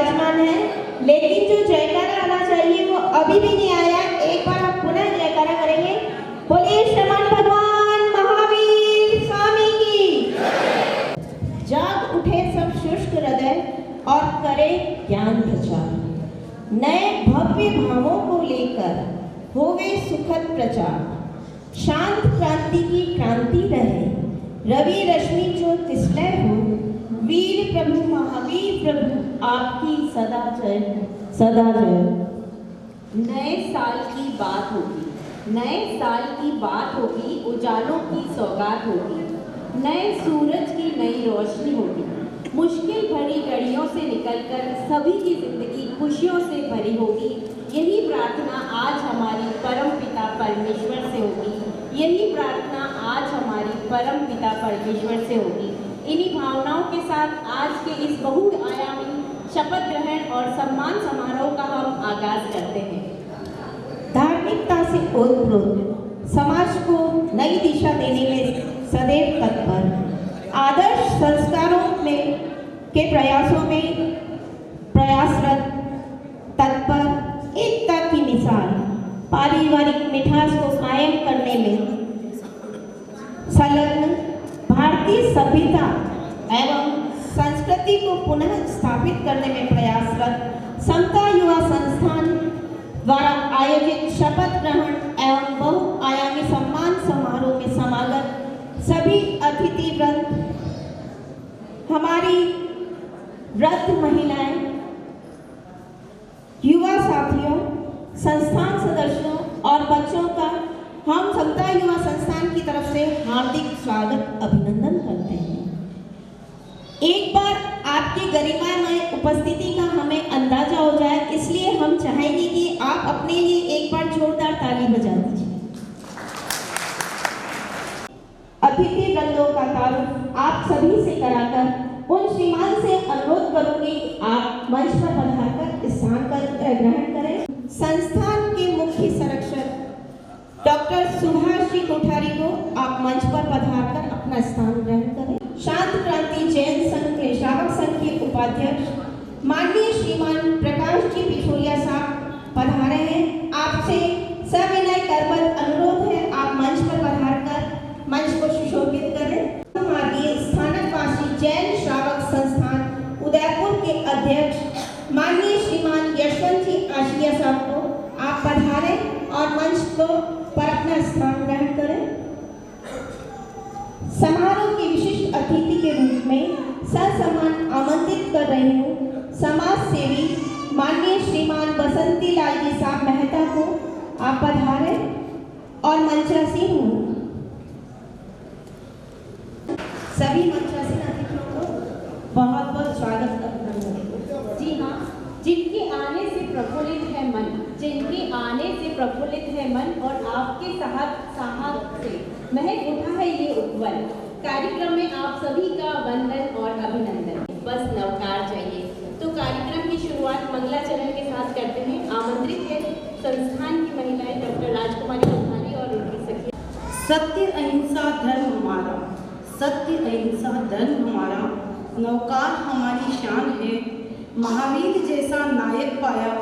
विराजमान है, लेकिन जो जयकारा आना चाहिए वो अभी भी नहीं आया। एक बार हम पुनः जयकारा करेंगे। बोलिए श्रवण भगवान महावीर स्वामी की। जाग उठे सब शुष्क हृदय और करे ज्ञान प्रचार, नए भव्य भावों को लेकर होवे सुखद प्रचार। शांत क्रांति की क्रांति रहे, रवि रश्मि जो तिसलय हो। वीर प्रभु महावीर प्रभु आपकी सदा जय, सदा जय। नए साल की बात होगी, नए साल की बात होगी, उजालों की सौगात होगी, नए सूरज की नई रोशनी होगी। मुश्किल भरी घड़ियों से निकलकर सभी की जिंदगी खुशियों से भरी होगी। यही प्रार्थना आज हमारी परम पिता परमेश्वर से होगी। यही प्रार्थना आज हमारी परम पिता परमेश्वर से होगी। इन्हीं भावनाओं के साथ आज के इस बहुआयामी शपथ ग्रहण और सम्मान समारोह का हम आगाज करते हैं। धार्मिकता से ओतप्रोत, समाज को नई दिशा देने में सदैव तत्पर, आदर्श संस्कारों में के प्रयासों में प्रयासरत, तत्पर, एकता की मिसाल, पारिवारिक मिठास को कायम करने में संलग्न, भारतीय सभ्यता एवं संस्कृति को पुनः स्थापित करने में प्रयासरत समता युवा संस्थान द्वारा आयोजित शपथ ग्रहण एवं बहुआयामी सम्मान समारोह में समागत सभी अतिथि वृंद, हमारी वृद्ध महिलाएं, युवा साथियों, संस्थान सदस्यों और बच्चों का हम समता युवा संस्थान की तरफ से हार्दिक स्वागत अभिनंदन करते हैं। एक बार आपकी गरिमामय उपस्थिति का हमें अंदाजा हो जाए, इसलिए हम चाहेंगे कि आप अपने लिए एक बार जोरदार ताली बजा दीजिए। अतिथि वृंदों का तारुफ आप सभी से कराकर उन श्रीमान से अनुरोध करूंगी कि आप मंच पर पधारकर स्थान ग्रहण करें। संस्थान के मुख्य संरक्षक डॉक्टर सुभाष जी कोठारी को आप मंच पर पधारकर अपना स्थान ग्रहण करें। शांत क्रांति जैन संघ के श्रावक संघ के उपाध्यक्ष माननीय श्रीमान प्रकाश जी पिठोरिया साहब पधारे हैं। आपसे सविनय करबद्ध अनुरोध है, आप मंच पर पधारकर मंच को सुशोभित करें। हमारे स्थानकवासी जैन श्रावक संस्थान उदयपुर के अध्यक्ष माननीय श्रीमान यशवंत जी आशिया साहब को आप पधारें और मंच को पर अपना स्थान ग्रहण करें। समारोह की विशिष्ट अतिथि के रूप में ससम्मान आमंत्रित कर रही हूँ समाज सेवी माननीय श्रीमान बसंती लाल जी साहब मेहता को आप पधारें और मंचासीन हों। सभी मंचासीन अतिथियों को बहुत बहुत स्वागत करता हूँ। जी हाँ, जिनके आने से प्रफुल्लित है मन, जिनके आने से प्रफुल्लित है मन और आपके साहस से महक उठा है ये उपवन। कार्यक्रम में आप सभी का वंदन और अभिनंदन। बस नवकार चाहिए। तो कार्यक्रम की शुरुआत मंगलाचरण के साथ करते हैं। आमंत्रित है संस्थान की महिलाएं डॉक्टर राजकुमारी कोठारी और उनकी सखी। सत्य अहिंसा धर्म हमारा, सत्य अहिंसा धर्म हमारा, नवकार हमारी शान है। महावीर जैसा नायक पाया,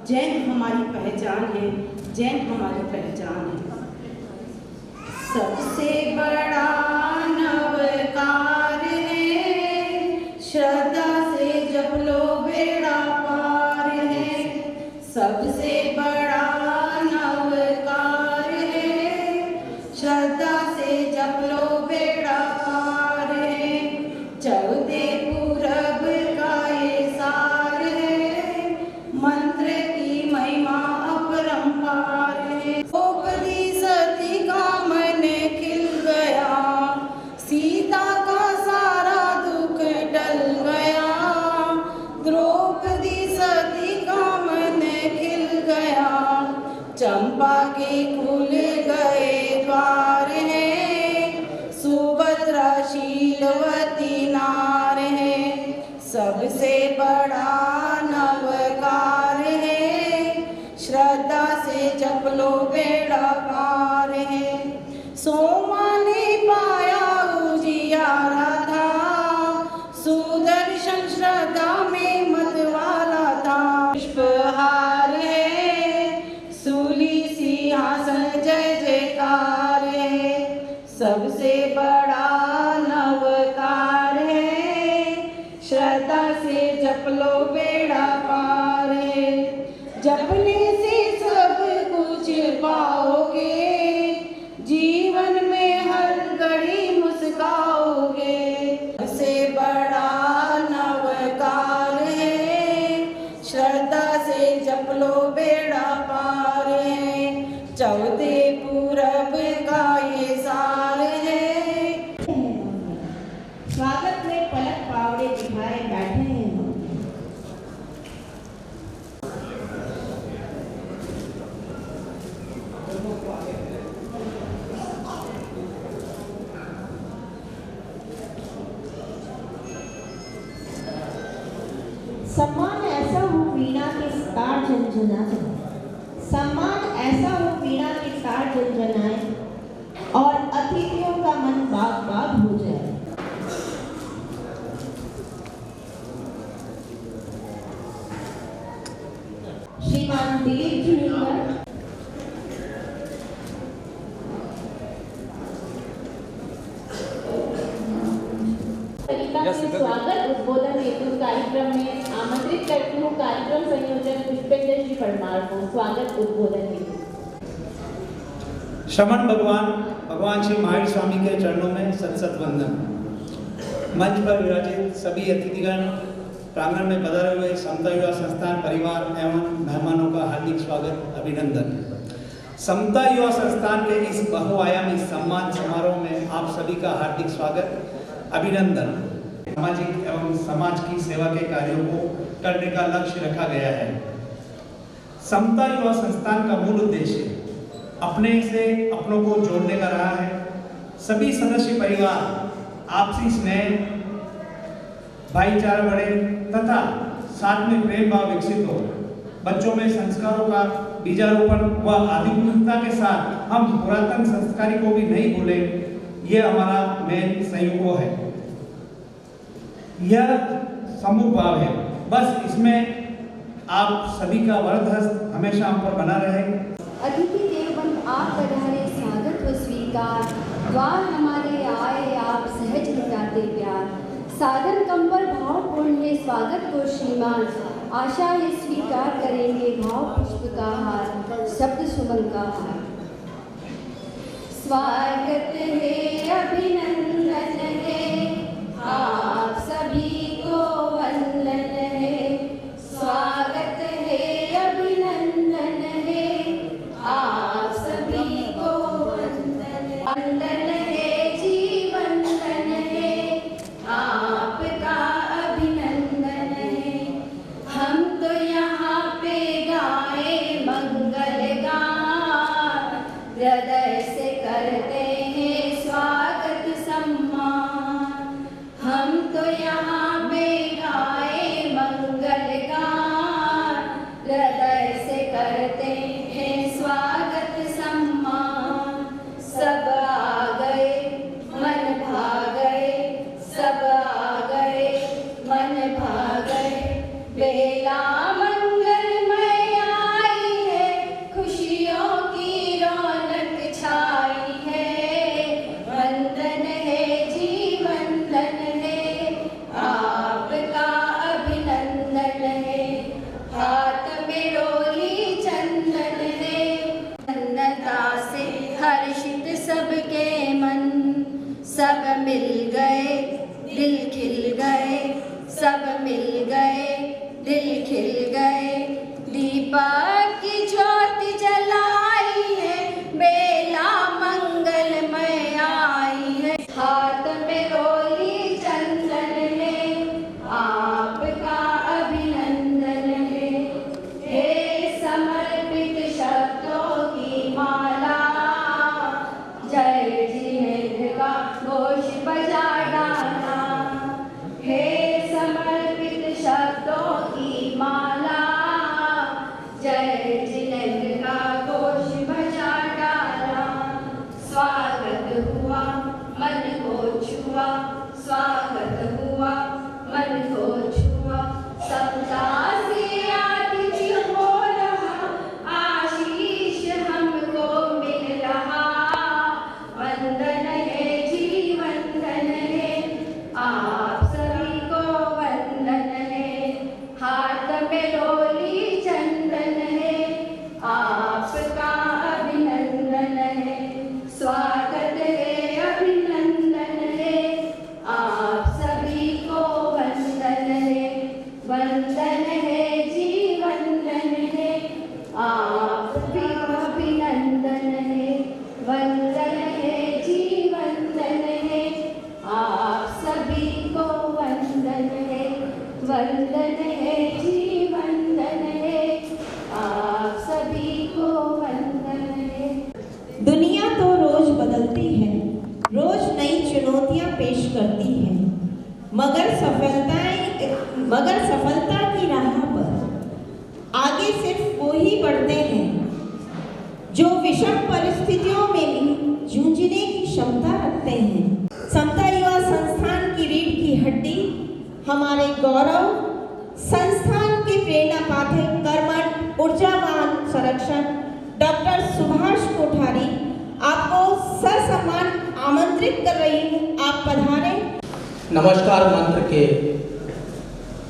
जैन हमारी पहचान है, जैन हमारी पहचान है। सबसे बड़ा नवकार है, श्रद्धा से जप लो बेड़ा पार है। सबसे बड़ा नवकार है, श्रद्धा से जप लो बेड़ा पार है। चौदह पूरब का ये सार है, मंत्र की महिमा अपरंपार है। द्रौपदी सती का मन खिल गया, सीता का सारा दुख टल गया। द्रौपदी सती का मन खिल गया, चंपा के खुल गए द्वार है। सुभद्रा शीलवती नार है, सबसे बड़ा नवकार है। श्रद्धा से जप लो बेड़ा पार है। सोमा ने पाया उजियारा था, सुदर्शन श्रद्धा में मतवाला श्रद्धा से जप लो बेड़ा पार है, चौथे पूरब का ये सार है। स्वागत में पलक पावड़े दिखाए बैठे हैं हम। सम्मान ऐसा हो वीणा के तार झनझनाए, सम्मान ऐसा हो वीणा के तार झनझनाए और अतिथियों का मन बाग बाग हो जाए। श्रीमान दिलीप जी स्वागत उद्बोधन हेतु कार्यक्रम में आमंत्रित करती हूँ कार्यक्रम संयोजक पुष्पेंद्र जी परमार को स्वागत उद्बोधन हेतु। श्रमण भगवान श्री महावीर स्वामी के चरणों में सत वंदन। मंच पर विराजित सभी अतिथिगण, प्रांगण में पधारे हुए समता युवा संस्थान परिवार एवं मेहमानों का हार्दिक स्वागत अभिनंदन। समता युवा संस्थान के इस बहुआयामी सम्मान समारोह में आप सभी का हार्दिक स्वागत अभिनंदन। सामाजिक एवं समाज की सेवा के कार्यों को करने का लक्ष्य रखा गया है। समता युवा संस्थान का मूल उद्देश्य अपने से अपनों को जोड़ने का रहा है। सभी सदस्य परिवार आपसी स्नेह, भाईचारा बढ़े तथा साथ में प्रेम भाव विकसित हो। बच्चों में संस्कारों का बीजारोपण व आध्यात्मिकता के साथ हम पुरातन संस्कारी को भी नहीं भूले, यह हमारा मेन संयोग है। यह समूह भाव है। बस इसमें आप सभी का वरद हस्त हमेशा हम पर बना रहे। अतिथि देवबंद आप पधारे स्वागत व स्वीकार, द्वार हमारे आए आप सहज लुटाते प्यार। सादर कंबल भावपूर्ण है स्वागत को श्रीमान, आशा है स्वीकार करेंगे भाव पुष्प का हार, शब्द सुमन का हार। स्वागत है अभिनंदन है, आप सभी को वंदन है। स्वागत है अभिनंदन है, आप सभी को वंदन है जी वंदन है, आपका अभिनंदन है। हम तो यहाँ पे गाए मंगल गान, हृदय से करते हैं स्वागत सम्मान। हम तो यहाँ पे गाए मंगल गान, हृदय से करते हैं स्वागत सम्मान। सब आ गए मन भा गए, सब आ गए मन भा गए। बेला मंगलमय आई है, खुशियों की रौनक छाई है। वंदन है जी वंदन है, आपका अभिनंदन है। हाथ में रोली चंदन है, प्रसन्नता से हर्षित सबके मन। सब मिल गए दिल खिल गए, सब मिल गए दिल खिल चुनौतियां पेश करती है, मगर सफलता की राह पर आगे सिर्फ वो ही बढ़ते हैं जो विषम परिस्थितियों में भी जूझने की क्षमता रखते हैं। समता युवा संस्थान की रीढ़ की हड्डी, हमारे गौरव, संस्थान के प्रेरणा पाथे, कर्मठ, ऊर्जावान संरक्षक डॉक्टर सुभाष कोठारी आपको ससम्मान आमंत्रित कर रही हूँ, आप पधारें। नमस्कार मंत्र के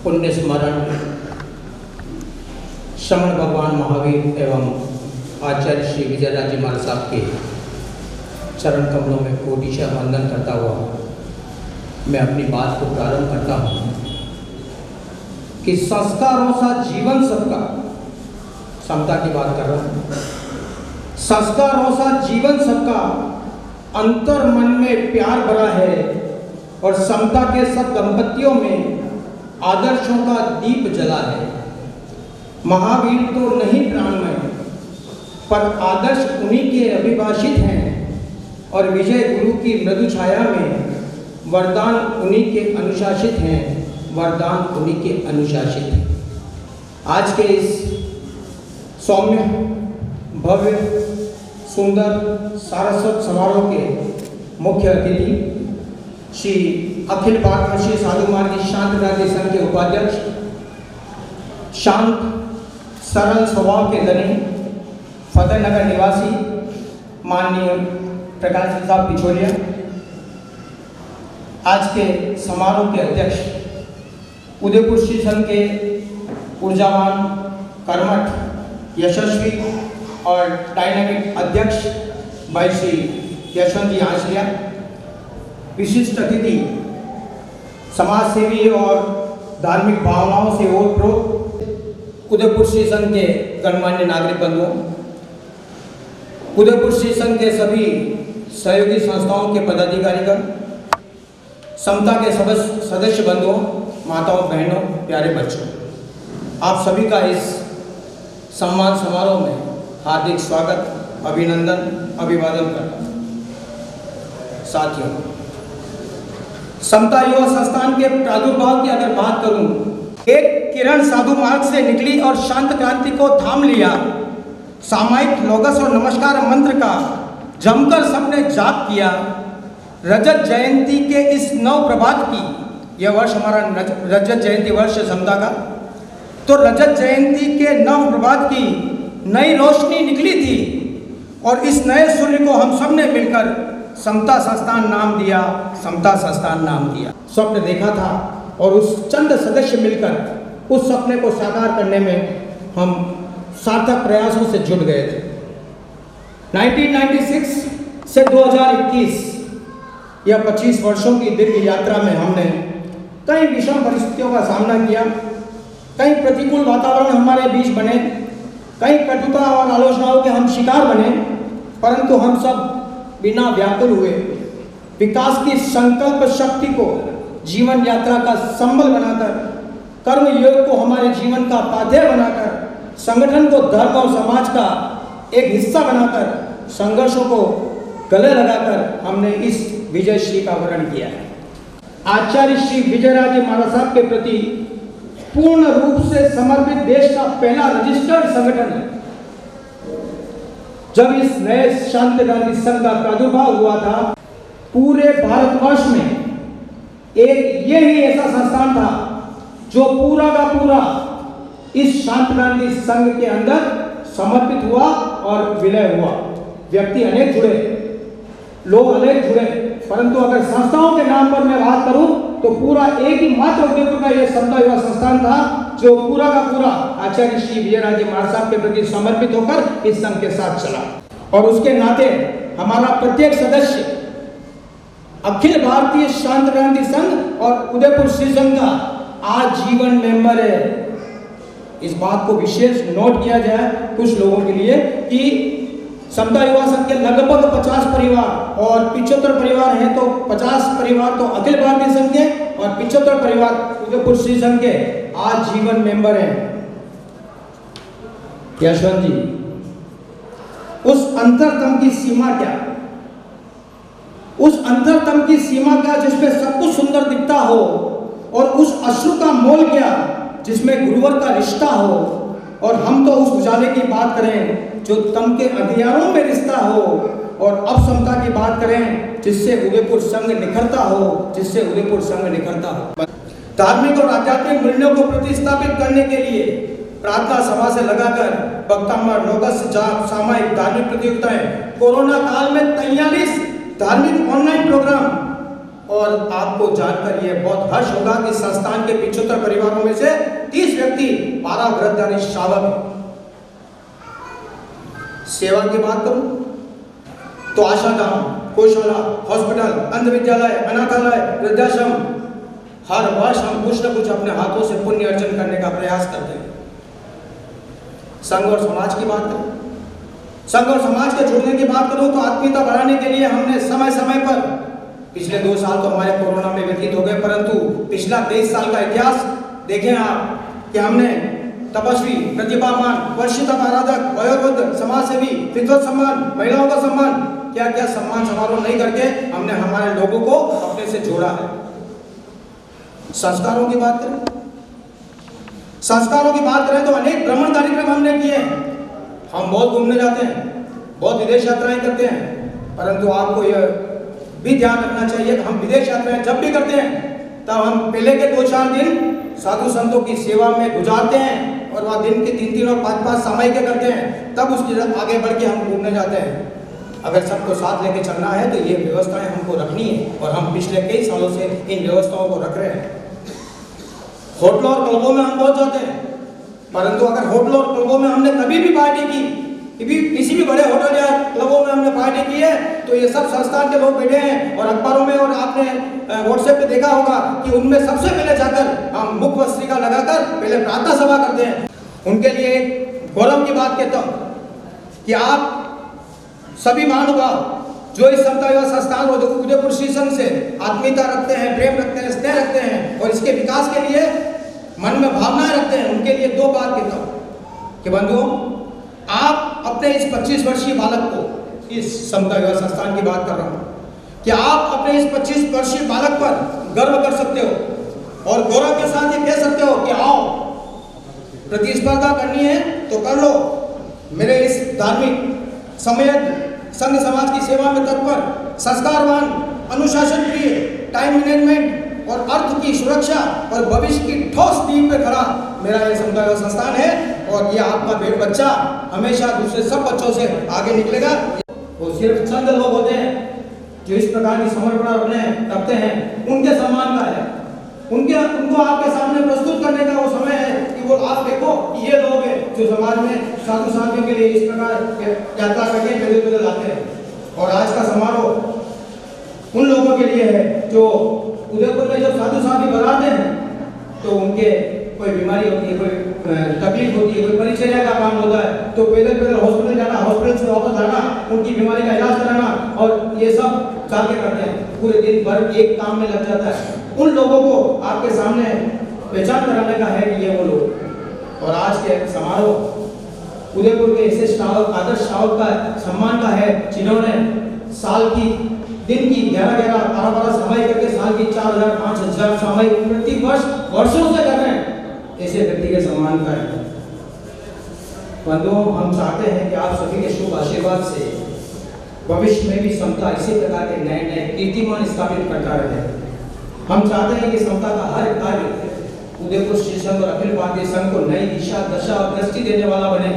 पुण्य स्मरण श्रमण भगवान महावीर एवं आचार्य श्री विजयराज महाराज साहब के चरण कमलों में कोटिशः वंदन करता हुआ मैं अपनी बात को प्रारंभ करता हूँ कि संस्कारों सा जीवन सबका, समता की बात कर रहा हूँ, संस्कारों सा जीवन सबका, अंतर मन में प्यार भरा है और समता के सब दंपतियों में आदर्शों का दीप जला है। महावीर तो नहीं प्राणमय, पर आदर्श उन्हीं के अभिभाषित हैं और विजय गुरु की मृदु छाया में वरदान उन्हीं के अनुशासित हैं, वरदान उन्हीं के अनुशासित हैं। आज के इस सौम्य, भव्य, सुंदर सारस्वत समारोह के मुख्य अतिथि श्री अखिल भारतीय साधु मार्गी शांत क्रांति संघ के उपाध्यक्ष, शांत सरल स्वभाव के धनी, फतेहनगर निवासी माननीय प्रकाश साहब पिछोलिया, आज के समारोह के अध्यक्ष, उदयपुर श्री संघ के ऊर्जावान, कर्मठ, यशस्वी और डायनामिक अध्यक्ष भाई श्री यशवंत जी आंचलिया, विशिष्ट अतिथि, समाज सेवी और धार्मिक भावनाओं से ओतप्रोत उदयपुर श्री संघ के गणमान्य नागरिक बंधुओं, उदयपुर श्री संघ के सभी सहयोगी संस्थाओं के पदाधिकारीगण, समता के सदस्य बंधुओं, माताओं, बहनों, प्यारे बच्चों, आप सभी का इस सम्मान समारोह में हार्दिक स्वागत, अभिनंदन, अभिवादन करता हूँ। साथियों, समता युवा संस्थान के प्रादुर्भाव की अगर बात करूं, एक किरण साधु मार्ग से निकली और शांत क्रांति को थाम लिया। सामायिक लोगस और नमस्कार मंत्र का जमकर सबने जाप किया। रजत जयंती के इस नव प्रभात की, यह वर्ष हमारा रजत जयंती वर्ष है समता का, तो रजत जयंती के नव प्रभात की नई रोशनी निकली थी और इस नए सूर्य को हम सब ने मिलकर समता संस्थान नाम दिया, समता संस्थान नाम दिया। स्वप्न देखा था और उस चंद सदस्य मिलकर उस सपने को साकार करने में हम सार्थक प्रयासों से जुट गए थे। 1996 से 2021 या 25 वर्षों की दीर्घ यात्रा में हमने कई विषम परिस्थितियों का सामना किया, कई प्रतिकूल वातावरण हमारे बीच बने, कई कटुता और आलोचनाओं के हम शिकार बने, परंतु हम सब बिना व्याकुल हुए विकास की संकल्प शक्ति को जीवन यात्रा का संबल बनाकर, कर्म योग को हमारे जीवन का पाथेय बनाकर, संगठन को धर्म और समाज का एक हिस्सा बनाकर, संघर्षों को गले लगाकर हमने इस विजय श्री का वर्ण किया है। आचार्य श्री विजयराज महाराज साहब के प्रति पूर्ण रूप से समर्पित देश का पहला रजिस्टर्ड संगठन है। जब इस नए शांत क्रांति संघ का प्रादुर्भाव हुआ था, पूरे भारतवर्ष में एक ये ही ऐसा संस्थान था जो पूरा का पूरा इस शांत क्रांति संघ के अंदर समर्पित हुआ और विलय हुआ। व्यक्ति अनेक जुड़े, लोग अनेक जुड़े, परंतु अगर संस्थाओं के नाम पर मैं बात करूं तो पूरा एक ही मात्र उदयपुर का यह समता युवा संस्थान था जो पूरा का पूरा आचार्य श्री विजयराज महाराज साहब के प्रति समर्पित होकर इस संघ के साथ चला। और उसके नाते हमारा प्रत्येक सदस्य अखिल भारतीय शांत क्रांति संघ और उदयपुर श्री संघ का आजीवन मेंबर है। इस बात को विशेष नोट किया जाए कुछ लोगों के लिए कि समता युवा संघ के लगभग 50 परिवार और 75 परिवार हैं, तो 50 परिवार तो अखिल भारतीय संघ के और 75 परिवार उदयपुर श्री संघ के आजीवन मेंबर हैं। यशवंत जी, उस अंतरतम की सीमा क्या, उस अंतरतम की सीमा क्या जिसमें सब कुछ सुंदर दिखता हो, और उस अश्रु का मोल क्या जिसमें गुरुवर का रिश्ता हो। और हम तो उस उजाले की बात करें जो तम के अंधियारों में रिश्ता हो, और अब समता की बात करें जिससे उदयपुर संघ निखरता हो, जिससे उदयपुर संघ निखरता हो। धार्मिक और आध्यात्मिक मूल्यों को प्रतिस्थापित करने के लिए प्रार्थना सभा से लगाकर वक्तामर, लोकस, जाप, सामायिक धार्मिक प्रतियोगिताएं, कोरोना काल में 43 धार्मिक ऑनलाइन प्रोग्राम। और आपको जानकर यह बहुत हर्ष होगा कि संस्थान के 75 परिवारों में से 30 व्यक्ति पाराव्रतधारी श्रावक हैं। सेवा की बात करूं तो आशाधाम, गौशाला, हॉस्पिटल, अंध विद्यालय, अनाथालय, वृद्धाश्रम, हर वर्ष हम कुछ न कुछ अपने हाथों से पुण्य अर्जन करने का प्रयास करते हैं। संघ और समाज की बात करूं, संघ और समाज के जुड़ने की बात करूं तो आत्मीयता बढ़ाने के लिए हमने समय समय पर, पिछले 2 साल तो हमारे कोरोना में व्यतीत हो गए, परंतु पिछला 23 साल का इतिहास देखें आप कि हमने तपस्वी, प्रतिभावान, वर्षिता आराधक, वयोवृद्ध, समाजसेवी, विद्वत सम्मान, महिलाओं का सम्मान, क्या क्या सम्मान समारोह नहीं करके हमने हमारे लोगों को अपने से जोड़ा है। संस्कारों की बात करें, संस्कारों की बात करें तो अनेक भ्रमण कार्यक्रम हमने किए हैं। हम बहुत घूमने जाते हैं, बहुत विदेश यात्राएं करते हैं, परंतु आपको यह भी ध्यान रखना चाहिए कि हम विदेश यात्राएं जब भी करते हैं तब हम पहले के 2-4 दिन साधु संतों की सेवा में गुजारते हैं, और वह दिन के 3-3 और 5-5 सामयिक करते हैं, तब उसकी आगे बढ़ के हम घूमने जाते हैं। अगर सबको साथ लेके चलना है तो ये व्यवस्थाएं हमको रखनी है, और हम पिछले कई सालों से इन व्यवस्थाओं को रख रहे हैं। होटलों और क्लबों में हम पहुंच जाते हैं, परंतु अगर होटलों और क्लबों में हमने कभी भी पार्टी की, किसी भी बड़े होटल या क्लबों में हमने पार्टी की है, तो ये सब संस्थान के लोग बैठे हैं, और अखबारों में और आपने व्हाट्सएप पे देखा होगा कि उनमें सबसे पहले जाकर हम मुख वस्त्रिका लगाकर पहले प्रार्थना सभा करते हैं। उनके लिए एक गौरव की बात कहता हूँ कि आप सभी महानुभाव जो इस समता युवा संस्थान और उदयपुर श्री संघ से आत्मीयता रखते हैं, प्रेम रखते हैं, स्नेह रखते हैं, और इसके विकास के लिए मन में भावनाएं रखते हैं, उनके लिए 2 बात कहता हूँ कि बंधुओं, आप अपने इस 25 वर्षीय बालक को, इस समता युवा संस्थान की बात कर रहा हूँ, कि आप अपने इस 25 वर्षीय बालक पर गर्व कर सकते हो, और गौरव के साथ ये कह सकते हो कि आओ, प्रतिस्पर्धा करनी है तो कर लो। मेरे इस धार्मिक, समयज्ञ, संघ समाज की सेवा में तत्पर, संस्कारवान, अनुशासन प्रिय, टाइम मैनेजमेंट और अर्थ की सुरक्षा और भविष्य की ठोस नींव पे खड़ा मेरा ये समता युवा संस्थान है, और ये आपका बच्चा हमेशा दूसरे सब बच्चों से आगे निकलेगा। वो सिर्फ चंद लोग होते हैं जो इस प्रकार की समर्पण रखते हैं, उनके सम्मान का है, उनको आपके सामने प्रस्तुत करने का वो समय है कि वो आप देखो कि ये लोग हैं जो समाज में साधु साथियों के लिए इस प्रकार यात्रा करके पैदल आते हैं। और आज का समारोह उन लोगों के लिए है जो उदयपुर में जब साधु साथी बनाते हैं तो उनके कोई बीमारी होती है, कोई तकलीफ होती है, कोई परिचर्या का काम होता है, तो पैदल हॉस्पिटल जाना, हॉस्पिटल से वापस आना, उनकी बीमारी का इलाज कराना, और ये सब जाके करते हैं, पूरे दिन भर एक काम में लग जाता है। उन लोगों को आपके सामने पहचान कराने का है कि ये वो लोग। और आज के समारोह उदयपुर के ऐसे श्रावक, आदर्श श्रावक का सम्मान का है जिन्होंने साल की दिन की 11-11, 12-12 सामयिक करके साल की 4000, 5000 सामयिक प्रति वर्ष वर्षों से कर रहे हैं, ऐसे व्यक्ति के सम्मान का है। बंधुओं, हम चाहते हैं कि आप सभी के शुभ आशीर्वाद से भविष्य में भी समता इसी प्रकार के नए कीर्तिमान स्थापित करता रहे। हम चाहते हैं कि समता का हर कार्य उदयपुर श्री संघ और अखिल भारतीय संघ को नई दिशा, दशा और दृष्टि देने वाला बने।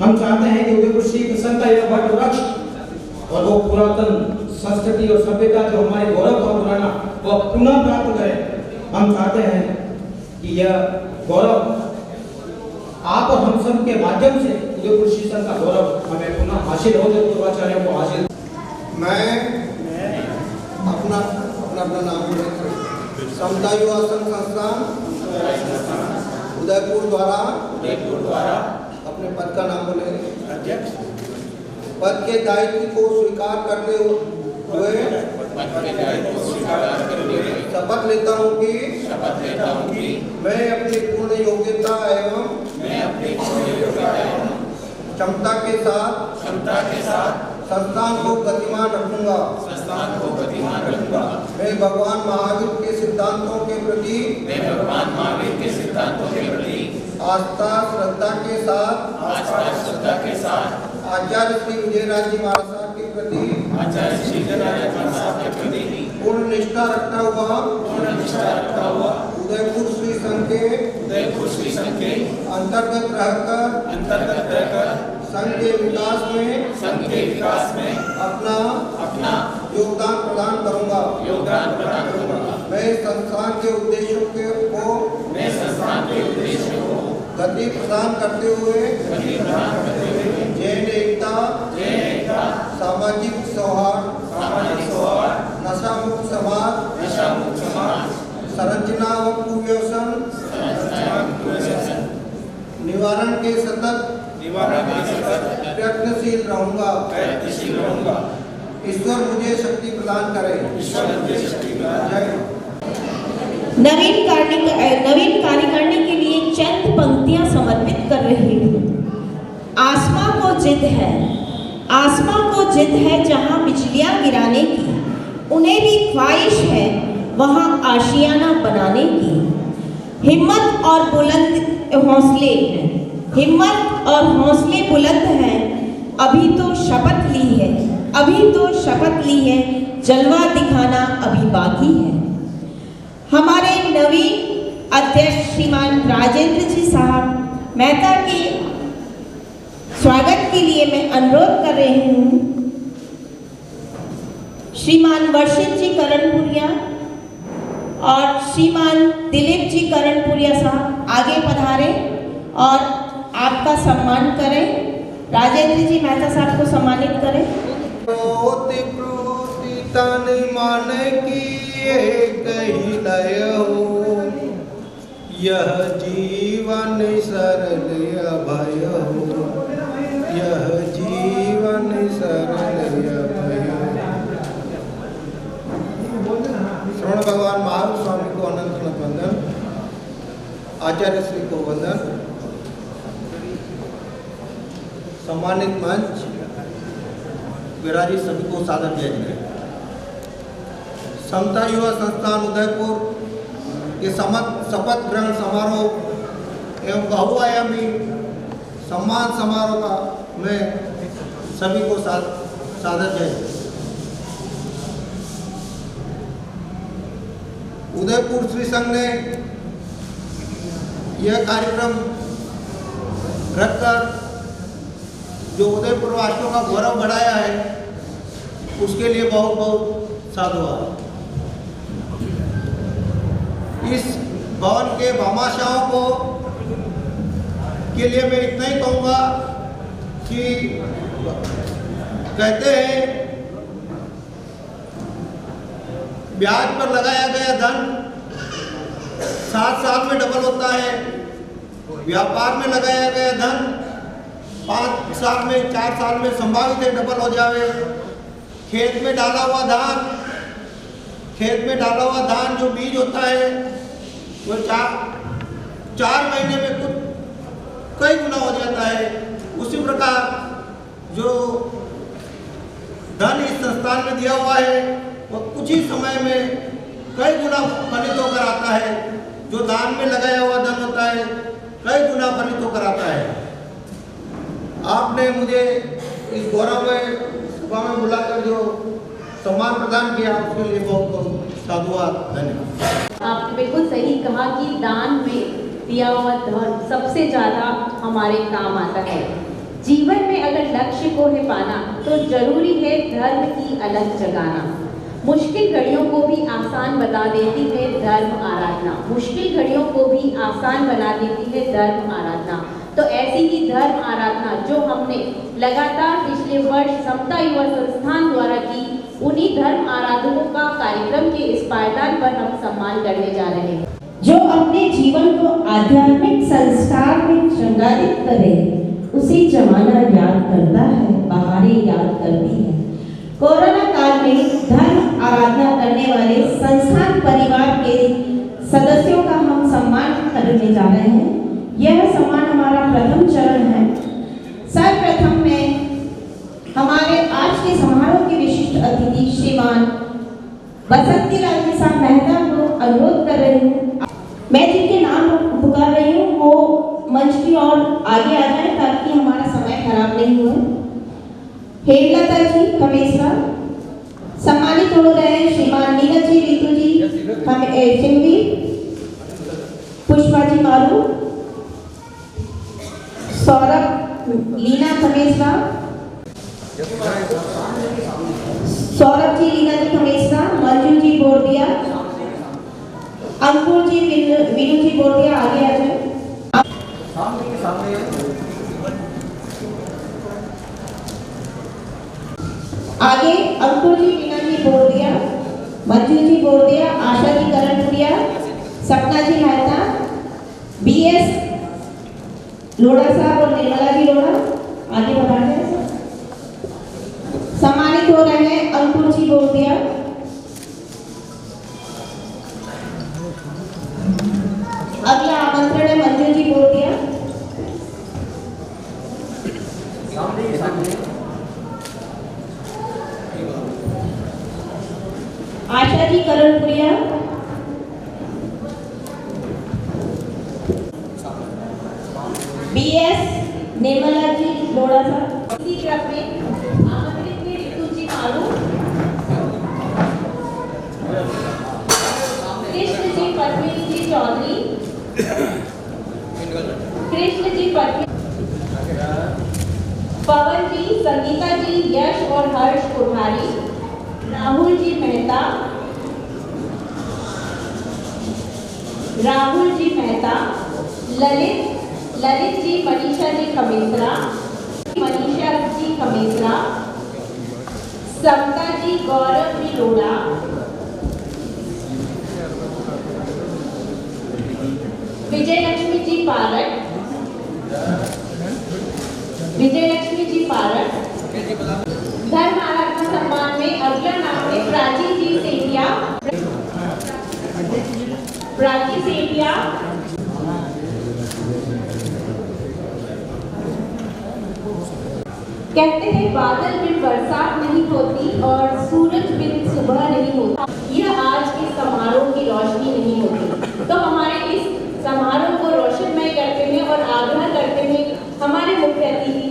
हम चाहते हैं कि उदयपुर श्री संघ का यह वट वृक्ष और वो पुरातन संस्कृति और सभ्यता जो हमारे गौरव का पुराना, वह पुनः प्राप्त करें। हम चाहते हैं कि यह गौरव आप और हम सब के माध्यम से उदयपुर श्री संघ का गौरव हमें पुनः हासिल हो, जो पूर्वाचार्यों को हासिल। मैं अपना नाम समता युवा संघ संस्थान उदयपुर द्वारा अपने पद का नाम बोलेंगे। पद के दायित्व को स्वीकार करते हुए शपथ लेता हूँ कि मैं अपनी पूर्ण योग्यता एवं क्षमता के साथ संस्थान को गतिमान रखूंगा। मैं भगवान महावीर के सिद्धांतों के प्रति आस्था श्रद्धा के साथ आचार्य श्री विजयराज जी महाराज साहब के प्रति पूर्ण निष्ठा रखता हुआ उदयपुर श्री संघ के अंतर्गत रहकर संघ के विकास में अपना योगदान प्रदान करूंगा। मैं संस्थान के उद्देश्यों को गति प्रदान करते हुए जैन एकता, सामाजिक सौहार्द, नशा मुक्त समाज, संरचना व कुव्यसन निवारण के सतत प्रयत्नशील रहूंगा। ईश्वर मुझे शक्ति प्रदान करे। नवीन कार्य करने के लिए चंद पंक्तियां समर्पित कर रही हूँ। आसमां को जिद है जहाँ बिजलियां गिराने की, उन्हें भी ख्वाहिश है वहाँ आशियाना बनाने की। हिम्मत और हौसले बुलंद हैं, अभी तो शपथ ली है, जलवा दिखाना अभी बाकी है। हमारे नवीन अध्यक्ष श्रीमान राजेंद्र जी साहब मेहता के स्वागत के लिए मैं अनुरोध कर रही हूँ। श्रीमान वर्षित जी करणपुरिया और श्रीमान दिलीप जी करणपुरिया साहब आगे पधारे और आपका सम्मान करें। राजेंद्र जी मेहता साहब को सम्मानित करें। तन मन की कही लय हो, यह जीवन सरल अभय हो, यह जीवन सरल अभय। श्रवण भगवान महावीर स्वामी को अनंत वंदन, आचार्य श्री को वंदन, सम्मानित मंच विराजी सभी को सादर जय जय। समता युवा संस्थान उदयपुर के शपथ ग्रहण समारोह एवं बहुआयामी सम्मान समारोह का मैं सभी को सादर जय। उदयपुर श्री संघ ने यह कार्यक्रम रखकर जो उदयपुर वासियों का गौरव बढ़ाया है, उसके लिए बहुत बहुत साधुवाद। इस भवन के भामाशाहों को के लिए मैं इतना ही कहूँगा कि कहते हैं ब्याज पर लगाया गया धन 7 साल में डबल होता है, व्यापार में लगाया गया धन 5 साल में 4 साल में संभावित है डबल हो जावे। खेत में डाला हुआ धान जो बीज होता है वो 4 महीने में कुछ कई गुना हो जाता है। उसी प्रकार जो धन इस संस्थान में दिया हुआ है वो कुछ ही समय में कई गुना फलित होकर आता है। जो दान में लगाया हुआ धन होता है कई गुना फलित होकर आता है। आपने मुझे इस गौरव में सभा में बुलाकर जो सम्मान प्रदान किया उसके लिए बहुत बहुत साधुवाद, धन्यवाद। आपने बिल्कुल सही कहा कि दान में दिया हुआ धन सबसे ज़्यादा हमारे काम आता है। जीवन में अगर लक्ष्य को है पाना तो जरूरी है धर्म की अलग जगाना। मुश्किल घड़ियों को भी आसान बना देती है धर्म आराधना। मुश्किल घड़ियों को भी आसान बना देती है धर्म आराधना। तो ऐसी ही धर्म आराधना जो हमने लगातार पिछले वर्ष समता युवा संस्थान द्वारा की, उन्हीं धर्म आराधकों का कार्यक्रम के इस पायदान पर हम सम्मान करने जा रहे हैं। जो अपने जीवन को आध्यात्मिक संस्कार में श्रृंगारित करे, उसी जमाना याद करता है, बहारें याद करती है। कोरोना काल में धर्म आराधना करने वाले संस्थान परिवार के सदस्यों का हम सम्मान करने जा रहे हैं। यह सम्मान हमारा प्रथम चरण है। बसंती लाल साहब मेहता को अनुरोध कर रही हूँ, मैं जिनके नाम पुकार रही हूँ वो मंच की ओर आगे आ जाए ताकि हमारा समय खराब नहीं हो। हेमलता जी खमेसरा, सम्मानित हो रहे हैं श्रीमान नीरज जी रीतू जी सिंघवी, पुष्पा जी मारू, सौरभ लीना खमेसरा, सौरभ जी लीना जी खमेसरा, मंजू जी बोरदिया, अंकुर जी वीनू जी बोरदिया आगे आ जाए। आगे अंकुर जी वीना जी बोरदिया, मंजू जी बोरदिया, आशा जी करणपुरिया, सपना जी मेहता, BS लोढ़ा साहब और निर्मला जी लोढ़ा आगे बढ़ा जाए। सम्मानित हो रहे हैं अंकुर जी बोरदिया, अगला आमंत्रण है मंजू जी बोरदिया। आशा जी करणपुरिया, BS निर्मला जी लोढ़ा साहब। इसी क्रम में आमंत्रित हैं ऋतु जी मारू, कृष्ण जी पद्मिनी जी चौधरी, कृष्ण जी पद्मिनी, पवन जी, संगीता जी, यश और हर्ष कोठारी, राहुल जी मेहता, ललित जी, मनीषा जी खमेसरा, समता जी, गौरव जी लोढ़ा, विजयलक्ष्मी जी पारक, धर्म आराधना सम्मान में अगला नाम है प्राची जी सेठिया, कहते हैं बादल बिन बरसात नहीं होती और सूरज बिन सुबह नहीं होता, यह आज के समारोह की रोशनी नहीं होती। तो हमारे इस समारोह को रोशनमय करते हैं और आग्रह करते हैं हमारे मुख्य अतिथि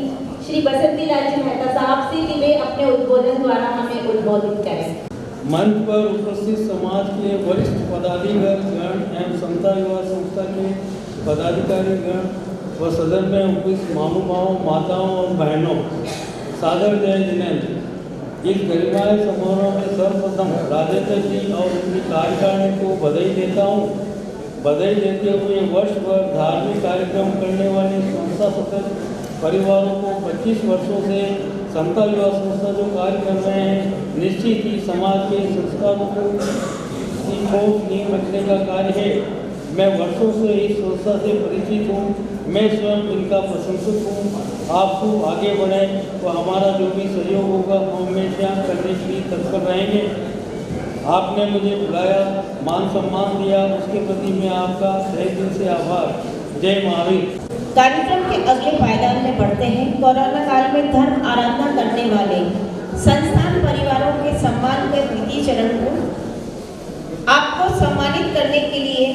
श्री बसंती लाल जी मेहता साहब से कि वे अपने उद्बोधन द्वारा हमें उद्बोधित करें। मंच पर उपस्थित समाज के वरिष्ठ पदाधिकारीगण एवं समता युवा संस्था के पदाधिकारीगण व सदन में उपस्थित महानुभावों, माताओं और बहनों, सादर जय जिनेन्द्र। इस गरिमामय समारोह में सर्वप्रथम राजेंद्र जी और उनकी कार्यकारिणी को बधाई देता हूँ। बधाई देते हुए वर्ष भर धार्मिक कार्यक्रम करने वाले संस्था सदस्य परिवारों को 25 वर्षों से समता युवा संस्था जो कार्य कर रहे हैं, निश्चित ही समाज के संस्कारों को नींव रखने का कार्य है। मैं वर्षों से इस संस्था से परिचित हूँ, मैं स्वयं इनका प्रशंसक हूँ। आप खूब आगे बढ़ें तो हमारा जो भी सहयोग होगा हम हमेशा करने के लिए तत्पर रहेंगे। आपने मुझे बुलाया, मान सम्मान दिया, उसके प्रति मैं आपका तहे दिल से आभार। जय महावीर। कार्यक्रम के अगले पायदान में बढ़ते हैं। कोरोना काल में धर्म आराधना करने वाले संस्थान परिवारों के सम्मान के द्वितीय चरण को आपको सम्मानित करने के लिए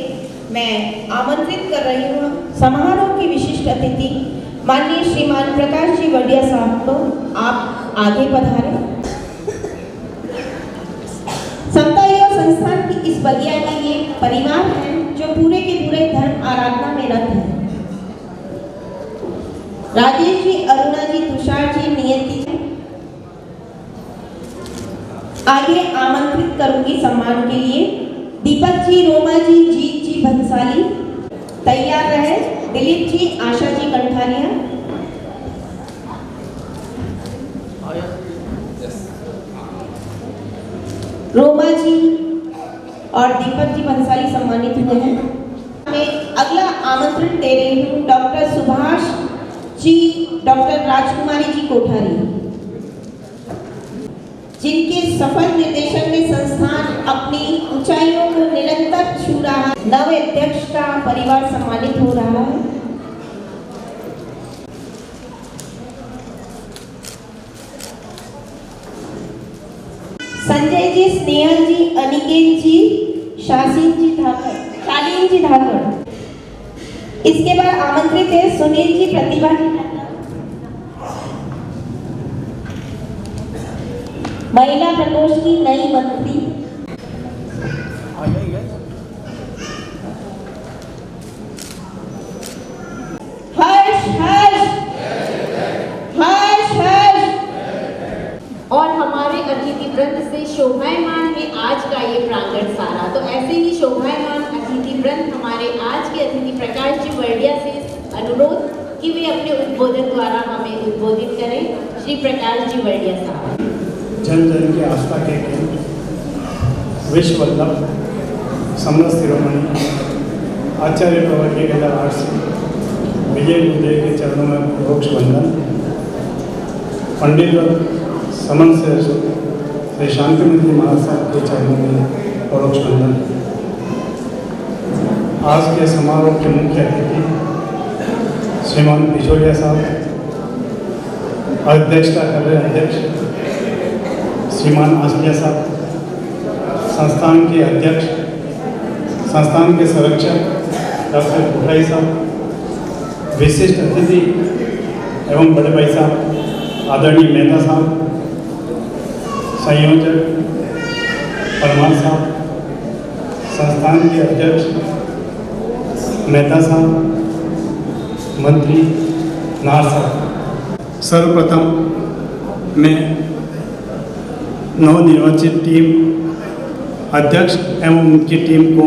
मैं आमंत्रित कर रही हूँ समारोह की विशिष्ट अतिथि माननीय श्रीमान प्रकाश जी वडिया साहब को। आप आगे पधारें। समता युवा संस्थान की इस बगिया के ये परिवार है जो पूरे के पूरे धर्म आराधना में रत हैं। राजेश जी, अरुणा जी, तुषार जी, नियति आगे आमंत्रित करूंगी सम्मान के लिए। दीपक जी, रोमा जी, जीत जी भंसाली तैयार रहे। दिलीप जी, आशा जी कंठालिया, रोमा जी और दीपक जी भंसाली सम्मानित हुए हैं। मैं अगला आमंत्रण दे रही हूँ डॉक्टर सुभाष जी, डॉक्टर राजकुमारी जी कोठारी, जिनके सफल निर्देशन में संस्थान अपनी ऊंचाइयों को निरंतर छू रहा है। नव अध्यक्ष का परिवार सम्मानित हो रहा है। संजय जी, स्नेहल जी, अनिकेत जी, शालीन जी धाकड़। इसके बाद आमंत्रित है सुनील जी, प्रतिभा जी, महिला प्रकोष्ठ की नई मंत्री। हर्ष हर्ष हर्ष हर्ष। और हमारे अतिथि वृंद से शोभायमान है आज का ये प्रांगण सारा। तो ऐसे ही शोभायमान अतिथि वृंद हमारे आज के अतिथि प्रकाश जी वर्डिया से अनुरोध कि वे अपने उद्बोधन द्वारा हमें उद्बोधित करें। श्री प्रकाश जी वर्डिया साहब। जन जन की आस्था के केंद्र विश्व वल्लभ समरस शिरोमणि आचार्य प्रवर 1008 से विजय गुरुदेव के चरणों में परोक्ष वंदन। पंडित समन से श्री शांतिमती महाराज साहब के चरणों में परोक्ष वंदन। आज के समारोह के मुख्य अतिथि श्रीमान बिचौलिया साहब, अध्यक्षता कर रहे अध्यक्ष श्रीमान आसलिया साहब, संस्थान के अध्यक्ष, संस्थान के संरक्षक डॉक्टर कोठारी साहब, विशिष्ट अतिथि एवं बड़े भाई साहब आदरणीय मेहता साहब, संयोजक परमार साहब, संस्थान के अध्यक्ष मेहता साहब, मंत्री नार साहब। सर्वप्रथम मैं नवनिर्वाचित टीम अध्यक्ष एवं उनकी टीम को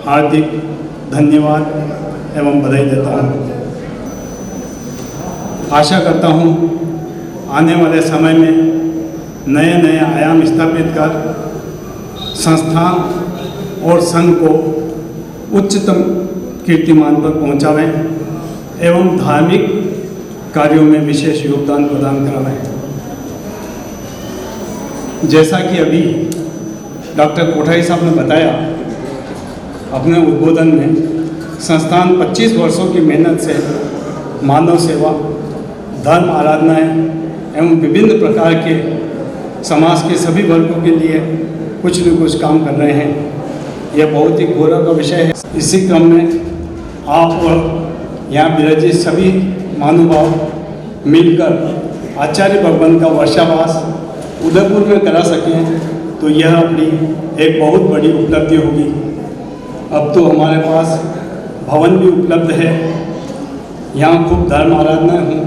हार्दिक धन्यवाद एवं बधाई देता हूँ। आशा करता हूँ आने वाले समय में नए नए आयाम स्थापित कर संस्थान और संघ को उच्चतम कीर्तिमान पर पहुँचावें एवं धार्मिक कार्यों में विशेष योगदान प्रदान करावें। जैसा कि अभी डॉक्टर कोठारी साहब ने बताया अपने उद्बोधन में, संस्थान 25 वर्षों की मेहनत से मानव सेवा, धर्म आराधनाएं एवं विभिन्न प्रकार के समाज के सभी वर्गों के लिए कुछ न कुछ काम कर रहे हैं। यह बहुत ही गौरव का विषय है। इसी क्रम में आप और यहाँ विराजित सभी महानुभाव मिलकर आचार्य भगवान का वर्षावास उदयपुर में करा सकें तो यह अपनी एक बहुत बड़ी उपलब्धि होगी। अब तो हमारे पास भवन भी उपलब्ध है, यहाँ खूब धर्म आराधना हूँ,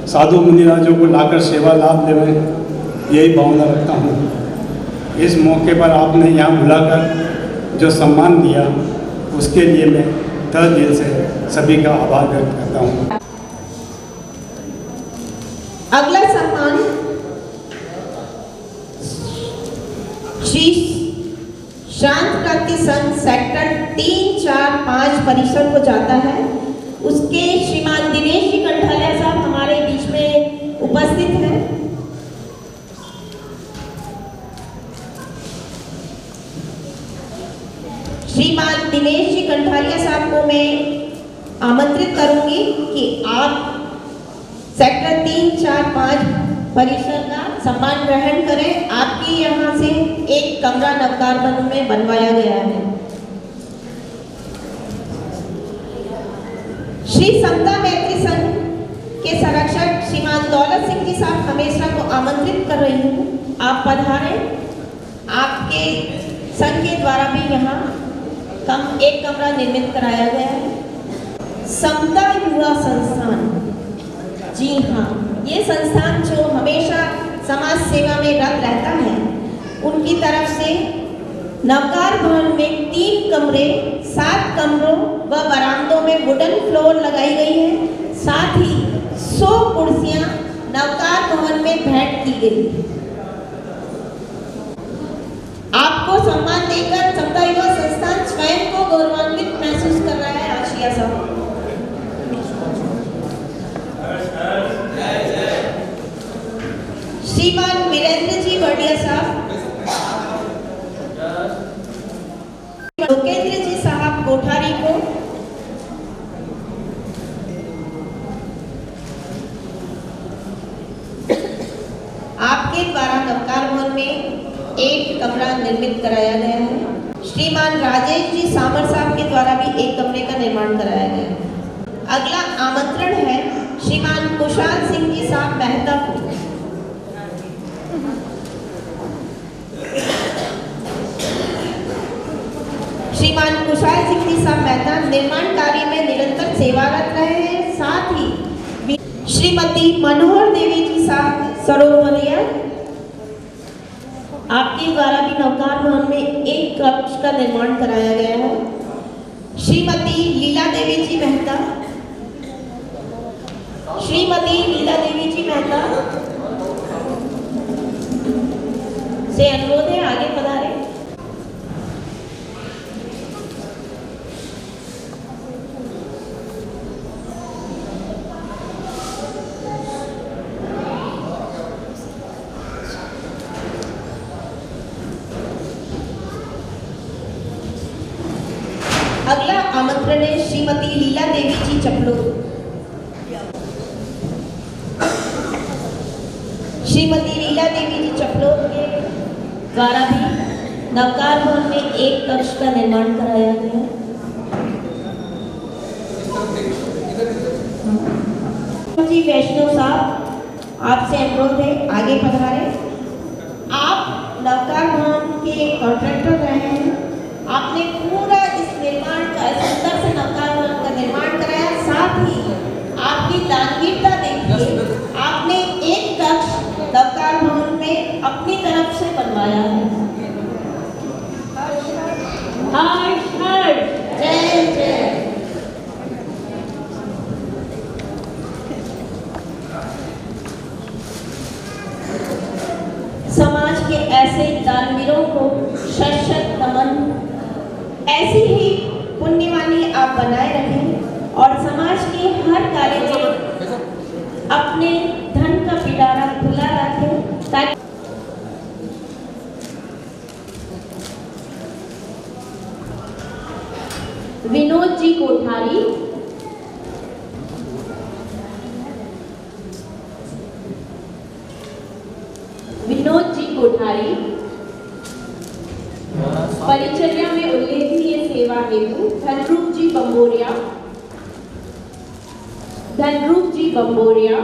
साधु मुनिराजों को लाकर सेवा लाभ देवें, यही भावना रखता हूँ। इस मौके पर आपने यहाँ बुलाकर जो सम्मान दिया उसके लिए मैं तहे दिल से सभी का आभार व्यक्त करता हूँ। अगला सम्मान श्री शांत प्राप्ति संघ सेक्टर 3, 4, 5 परिसर को जाता है। उसके श्रीमान दिनेश जी कंठालिया साहब हमारे बीच में उपस्थित हैं। श्रीमान दिनेश जी कंठालिया साहब को मैं आमंत्रित करूंगी कि आप सेक्टर 3, 4, 5 परिसर का सम्मान ग्रहण करें। आपके यहाँ से एक कमरा नवकार वन में बनवाया गया है। श्री समता मैत्री संघ के संरक्षक श्रीमान दौलत सिंह जी साहब हमेशा को आमंत्रित कर रही हूँ, आप पधारें। आपके संघ के द्वारा भी यहाँ एक कमरा निर्मित कराया गया है। समता युवा संस्थान, जी हाँ, ये संस्थान जो हमेशा समाज सेवा में रत रहता है, उनकी तरफ से नवकार भवन में 3 कमरे, 7 कमरों व बरामदों में वुडन फ्लोर लगाई गई है। साथ ही 100 कुर्सियां नवकार भवन में भेंट की गई। आपको सम्मान देकर समता युवा संस्थान स्वयं को गौरवान्वित महसूस कर रहा है। आशिया साहब, श्रीमान वीरेंद्र जी वर्डिया साहब, लोकेंद्र जी साहब कोठारी को, आपके आपके द्वारा नवकार भवन में एक कमरा निर्मित कराया गया है। श्रीमान राजेश जी सामर साहब के द्वारा भी एक कमरे का निर्माण कराया गया है। अगला आमंत्रण है श्रीमान कुशाल सिंह जी साहब मेहता को। श्रीमान कुशाल सिंह जी साहब मेहता निर्माण कार्य में निरंतर सेवारत रहे हैं। साथ ही श्रीमती मनोहर देवी जी साहब सरोवरिया, आपके द्वारा भी नवकार भवन में एक कक्ष का निर्माण कराया गया है। श्रीमती लीला देवी जी मेहता, श्रीमती लीला देवी जी मेहता से अनुरोध है आगे पधारें। अगला आमंत्रण है श्रीमती लीला देवी जी चपलो। श्रीमती लीला देवी जी चपलो के द्वारा भी नवकार भवन में एक कक्ष का निर्माण कराया गया है। जी वैष्णव साहब, आपसे अनुरोध है आगे पधारें। आप नवकार भवन के कॉन्ट्रैक्टर रहे हैं। आपने पूरा इस निर्माण का सुंदर से नवकार भवन का निर्माण कराया। साथ ही आपकी दानवीरता देखिए, आपने एक कक्ष नवकार भवन में अपनी तरफ से बनवाया है। हर्ष हर्ष, जय जय। समाज के ऐसे दानवीरों को शत शत नमन। ऐसी ही पुण्यवानी आप बनाए रखें और समाज के हर कार्य में अपने धन का पिटारा खुला रखें ताकि विनोद जी कोठारी, विनोद जी कोठारी परिचर्या में उल्लेखनीय सेवा हेतु धनरूप जी बम्बोरिया, धनरूप जी बम्बोरिया,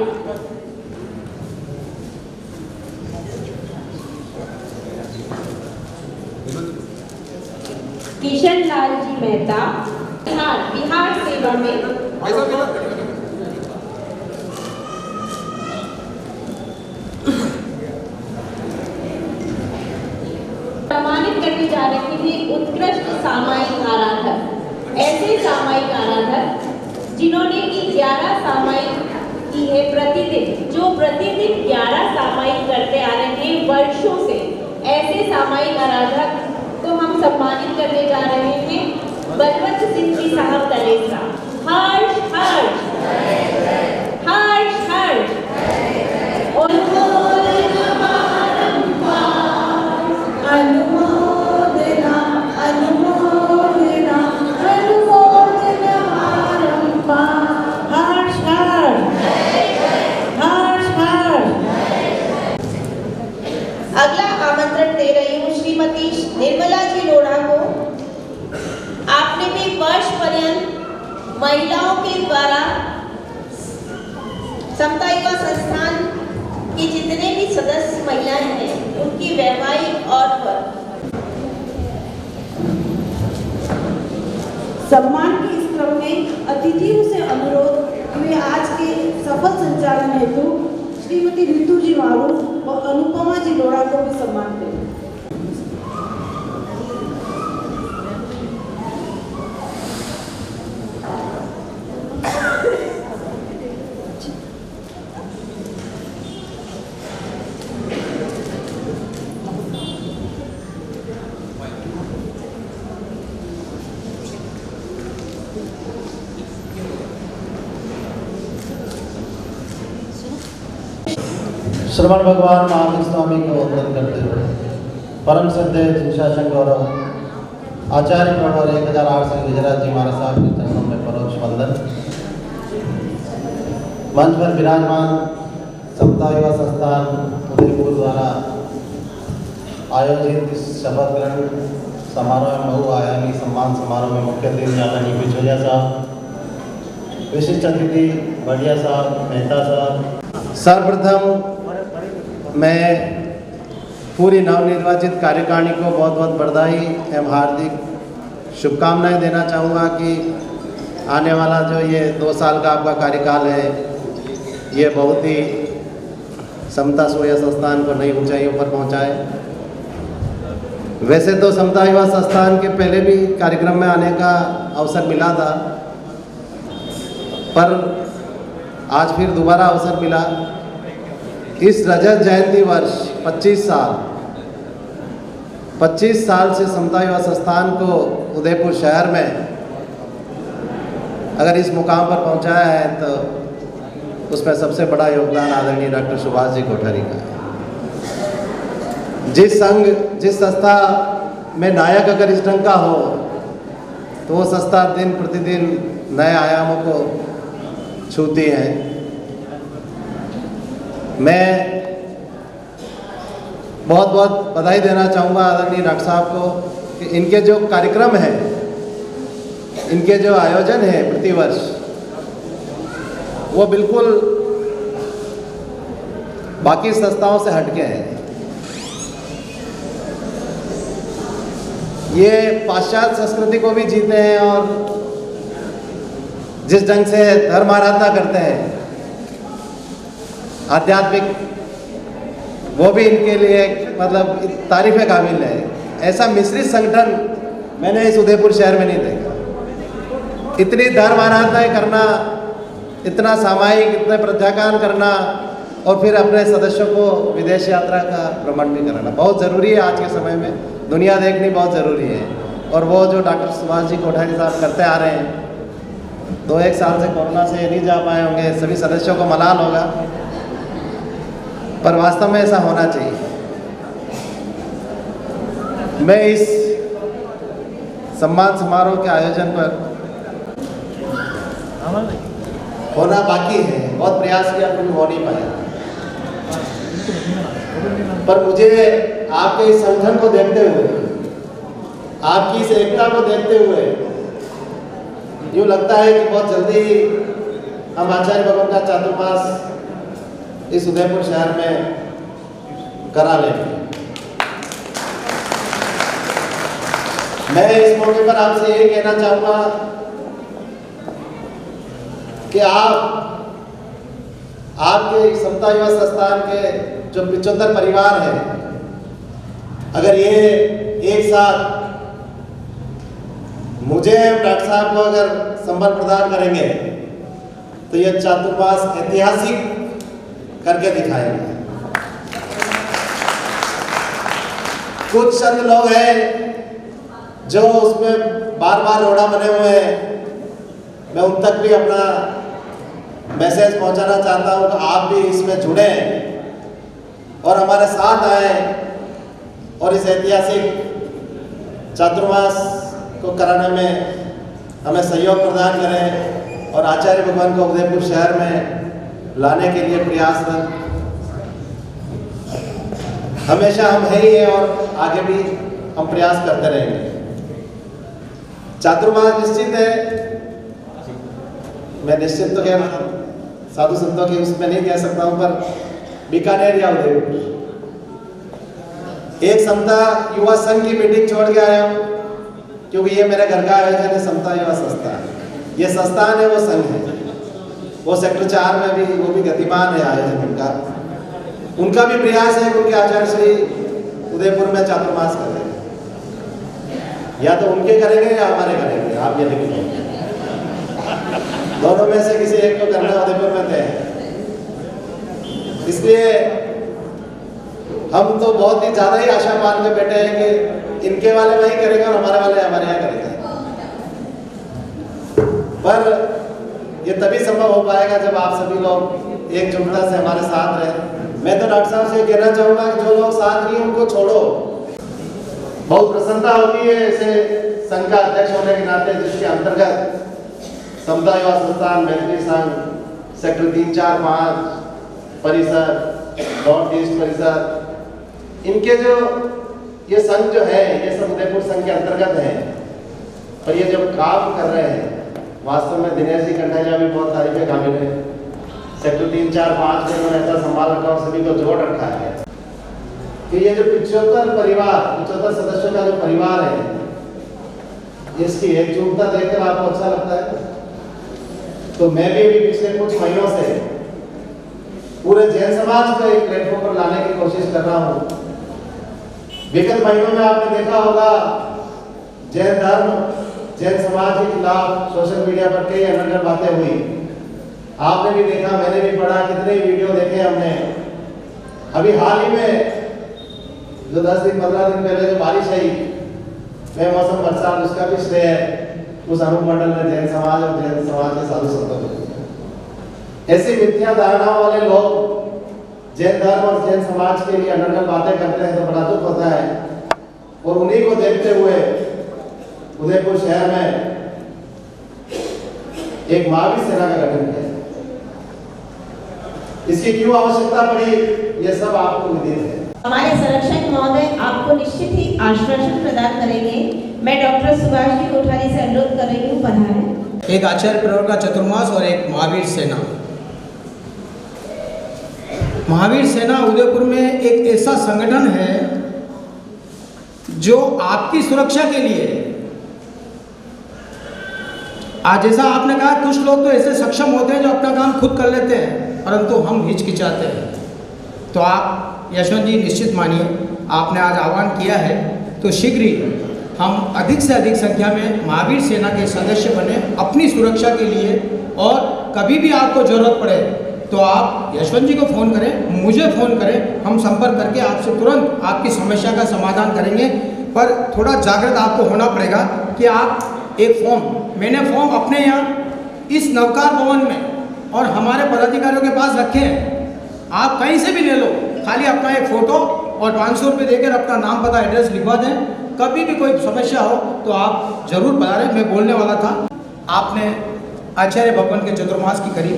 किशन लाल जी मेहता बिहार सेवा में सम्मानित करने जा रहे थे उत्कृष्ट सामायिक आराधक। ऐसे सामायिक आराधक जिन्होंने 11 सामायिक की है प्रतिदिन, जो प्रतिदिन 11 सामायिक करते आ रहे हैं वर्षों से। ऐसे सामायिक आराधक को हम सम्मानित करने जा रहे हैं बलवंत सिंह जी साहब तलेसा। हर्ष हर्ष, हर्ष हर्ष। अनुमोदना अनुमोदना अनुमोदना आरंभा। हर्ष हर्ष, हर्ष हर्ष। अगला आमंत्रण दे रही हूँ श्रीमती निर्मला जी लोढ़ा को। आपने भी वर्ष पर्यंत महिलाओं के द्वारा समता युवा संस्थान की जितने भी सदस्य महिलाएं हैं उनकी वैवाहिक और सम्मान के इस क्रम में अतिथियों से अनुरोध कि वे आज के सफल संचालन हेतु श्रीमती ऋतु जी मारू और अनुपमा जी लोढ़ा को भी सम्मान करें। श्रवण भगवान महावीर स्वामी को वंदन करते हुए परम श्रद्धेय शिक्षासन गौरव आचार्य प्रवर 1008 श्री गुजरात जी महाराज साहब के चरणों में परोक्ष वंदन। मंच पर विराजमान समता युवा संस्थान उदयपुर द्वारा आयोजित इस शपथ ग्रहण समारोह में बहुआयामी सम्मान समारोह में मुख्य अतिथि आदरणीय बिचौलिया साहब, विशिष्ट अतिथि बढ़िया साहब, मेहता साहब। सर्वप्रथम मैं पूरी नवनिर्वाचित कार्यकारिणी को बहुत बहुत बधाई एवं हार्दिक शुभकामनाएं देना चाहूँगा कि आने वाला जो ये 2 साल का आपका कार्यकाल है, ये बहुत ही समता सोया संस्थान को नई ऊंचाइयों पर पहुंचाए। वैसे तो समता युवा संस्थान के पहले भी कार्यक्रम में आने का अवसर मिला था, पर आज फिर दोबारा अवसर मिला। इस रजत जयंती वर्ष 25 साल से समता युवा संस्थान को उदयपुर शहर में अगर इस मुकाम पर पहुंचाया है तो उसमें सबसे बड़ा योगदान आदरणीय डॉक्टर सुभाष जी कोठारी का है। जिस संघ, जिस संस्था में नायक अगर इस ढंग का हो तो वो संस्था दिन प्रतिदिन नए आयामों को छूती है। मैं बहुत बहुत बधाई देना चाहूँगा आदरणीय डॉक्टर साहब को कि इनके जो कार्यक्रम हैं, इनके जो आयोजन है प्रतिवर्ष, वो बिल्कुल बाकी संस्थाओं से हटके हैं। ये पाश्चात्य संस्कृति को भी जीते हैं और जिस ढंग से धर्म आराधना करते हैं आध्यात्मिक, वो भी इनके लिए मतलब तारीफ़ काबिल है। ऐसा मिश्रित संगठन मैंने इस उदयपुर शहर में नहीं देखा। इतनी धर्म आराधनाएं करना, इतना सामायिक, इतने प्रत्याख्यान करना और फिर अपने सदस्यों को विदेश यात्रा का भ्रमण भी कराना बहुत ज़रूरी है। आज के समय में दुनिया देखनी बहुत ज़रूरी है और वो जो डॉक्टर सुभाष जी कोठारी साहब करते आ रहे हैं, 2-1 साल से कोरोना से नहीं जा पाए होंगे, सभी सदस्यों को मलाल होगा, पर वास्तव में ऐसा होना चाहिए। मैं इस सम्मान समारोह के आयोजन पर होना बाकी है, बहुत प्रयास किया फिर हो नहीं पाया, पर मुझे आपके इस संगठन को देखते हुए, आपकी इस एकता को देखते हुए यूँ लगता है कि बहुत जल्दी हम आचार्य भगवान का चातुर्मास इस उदयपुर शहर में करा लेंगे। मैं इस मौके पर आपसे ये कहना चाहूँगा कि आपके समता युवा संस्थान के जो 75 परिवार हैं, अगर ये एक साथ मुझे डॉक्टर साहब को अगर संबल प्रदान करेंगे तो ये चातुर्मास ऐतिहासिक करके दिखाएंगे। कुछ चंद लोग हैं जो उसमें बार बार रोड़ा बने हुए हैं, मैं उन तक भी अपना मैसेज पहुंचाना चाहता हूं कि आप भी इसमें जुड़े और हमारे साथ आए और इस ऐतिहासिक चातुर्मास को कराने में हमें सहयोग प्रदान करें और आचार्य भगवान को उदयपुर शहर में लाने के लिए प्रयासरत हमेशा हम है ही हैं और आगे भी हम प्रयास करते रहेंगे। चातुर्मास निश्चित है, मैं निश्चित तो क्या साधु संतों की उसमें नहीं कह सकता हूं, पर बीकानेर या उदयपुर एक समता युवा संघ की मीटिंग छोड़ के आया हूं, क्योंकि ये मेरे घर का आयोजन है समता युवा संस्थान। ये संस्थान है, वो संघ है, वो सेक्टर 4 में भी वो भी गतिमान है आयोजन उनका भी प्रयास है कि उनके आचार्य श्री उदयपुर में चातुर्मास करें, या तो उनके करेंगे या हमारे करेंगे, आप ये लिख लो, दोनों में से किसी एक को करना उदयपुर में तय है। इसलिए हम तो बहुत ही ज़्यादा ही आशा मान के बैठे हैं कि इनके वाले वही करेंगे और हमारे वाले हमारे यहाँ करेंगे, पर ये तभी संभव हो पाएगा जब आप सभी लोग एकजुटता से हमारे साथ रहें। मैं तो डॉक्टर साहब से कहना चाहूँगा कि जो लोग साथ नहीं उनको छोड़ो। बहुत प्रसन्नता होती है ऐसे संघ का अध्यक्ष होने के नाते, जिसके अंतर्गत समता युवा संस्थान, मैत्री संघ, सेक्टर 3, 4, 5 परिसर नॉर्थ ईस्ट परिसर, इनके जो ये संघ जो है ये सब उदयपुर संघ के अंतर्गत है। और ये जो काम कर रहे हैं वास्तव में दिनेश जी कंठारिया भी बहुत तारीफे काबिल है। सेक्टर 3, 4, 5 में उन्होंने ऐसा संभाल रखा और सभी को जोड़ रखा है कि ये जो 75 सदस्यों का जो परिवार है, इसकी एकजुटता देखकर आपको अच्छा लगता है। तो मैं भी अभी पिछले कुछ महीनों से पूरे जैन समाज को एक प्लेटफॉर्म पर लाने की कोशिश कर रहा हूँ। विगत महीनों में आपने देखा होगा जैन धर्म, जैन समाज के खिलाफ सोशल मीडिया पर कई अनर्गल बातें हुई। आपने भी देखा, मैंने भी पढ़ा, कितने वीडियो देखे हमने। अभी हाल ही में जो 10 दिन 15 दिन पहले जो बारिश आई, बेमौसम बरसात, उसका भी श्रेय उस अनुमंडल में जैन समाज और जैन समाज के साधु संतों को। ऐसी मिथ्या धारणाओं वाले लोग जैन धर्म और जैन समाज के लिए अनर्गल बातें करते हैं तो बड़ा दुख होता है। और उन्हीं को देखते हुए उदयपुर शहर में एक महावीर सेना का गठन किया। इसकी क्यों आवश्यकता पड़ी, ये सब आपको विदित है। हमारे संरक्षक महोदय आपको निश्चित ही आश्वासन प्रदान करेंगे। मैं डॉक्टर सुभाष जी कोठारी से अनुरोध कर रही हूँ, पधारें। एक आचार्य परिवार का चतुर्मास और एक महावीर सेना। महावीर सेना उदयपुर में एक ऐसा संगठन है जो आपकी सुरक्षा के लिए, आज जैसा आपने कहा कुछ लोग तो ऐसे सक्षम होते हैं जो अपना काम खुद कर लेते हैं, परंतु हम हिचकिचाते हैं। तो आप यशवंत जी निश्चित मानिए, आपने आज आह्वान किया है तो शीघ्र ही हम अधिक से अधिक संख्या में महावीर सेना के सदस्य बने अपनी सुरक्षा के लिए। और कभी भी आपको जरूरत पड़े तो आप यशवंत जी को फ़ोन करें, मुझे फ़ोन करें, हम संपर्क करके आपसे तुरंत आपकी समस्या का समाधान करेंगे। पर थोड़ा जागृत आपको होना पड़ेगा कि आप एक फॉर्म, मैंने फॉर्म अपने यहाँ इस नवकार भवन में और हमारे पदाधिकारियों के पास रखे हैं, आप कहीं से भी ले लो, खाली अपना एक फ़ोटो और 500 रुपये देकर अपना नाम पता एड्रेस लिखवा दें। कभी भी कोई समस्या हो तो आप जरूर पधारें। मैं बोलने वाला था, आपने आचार्य भगवान के चतुर्मास की करी।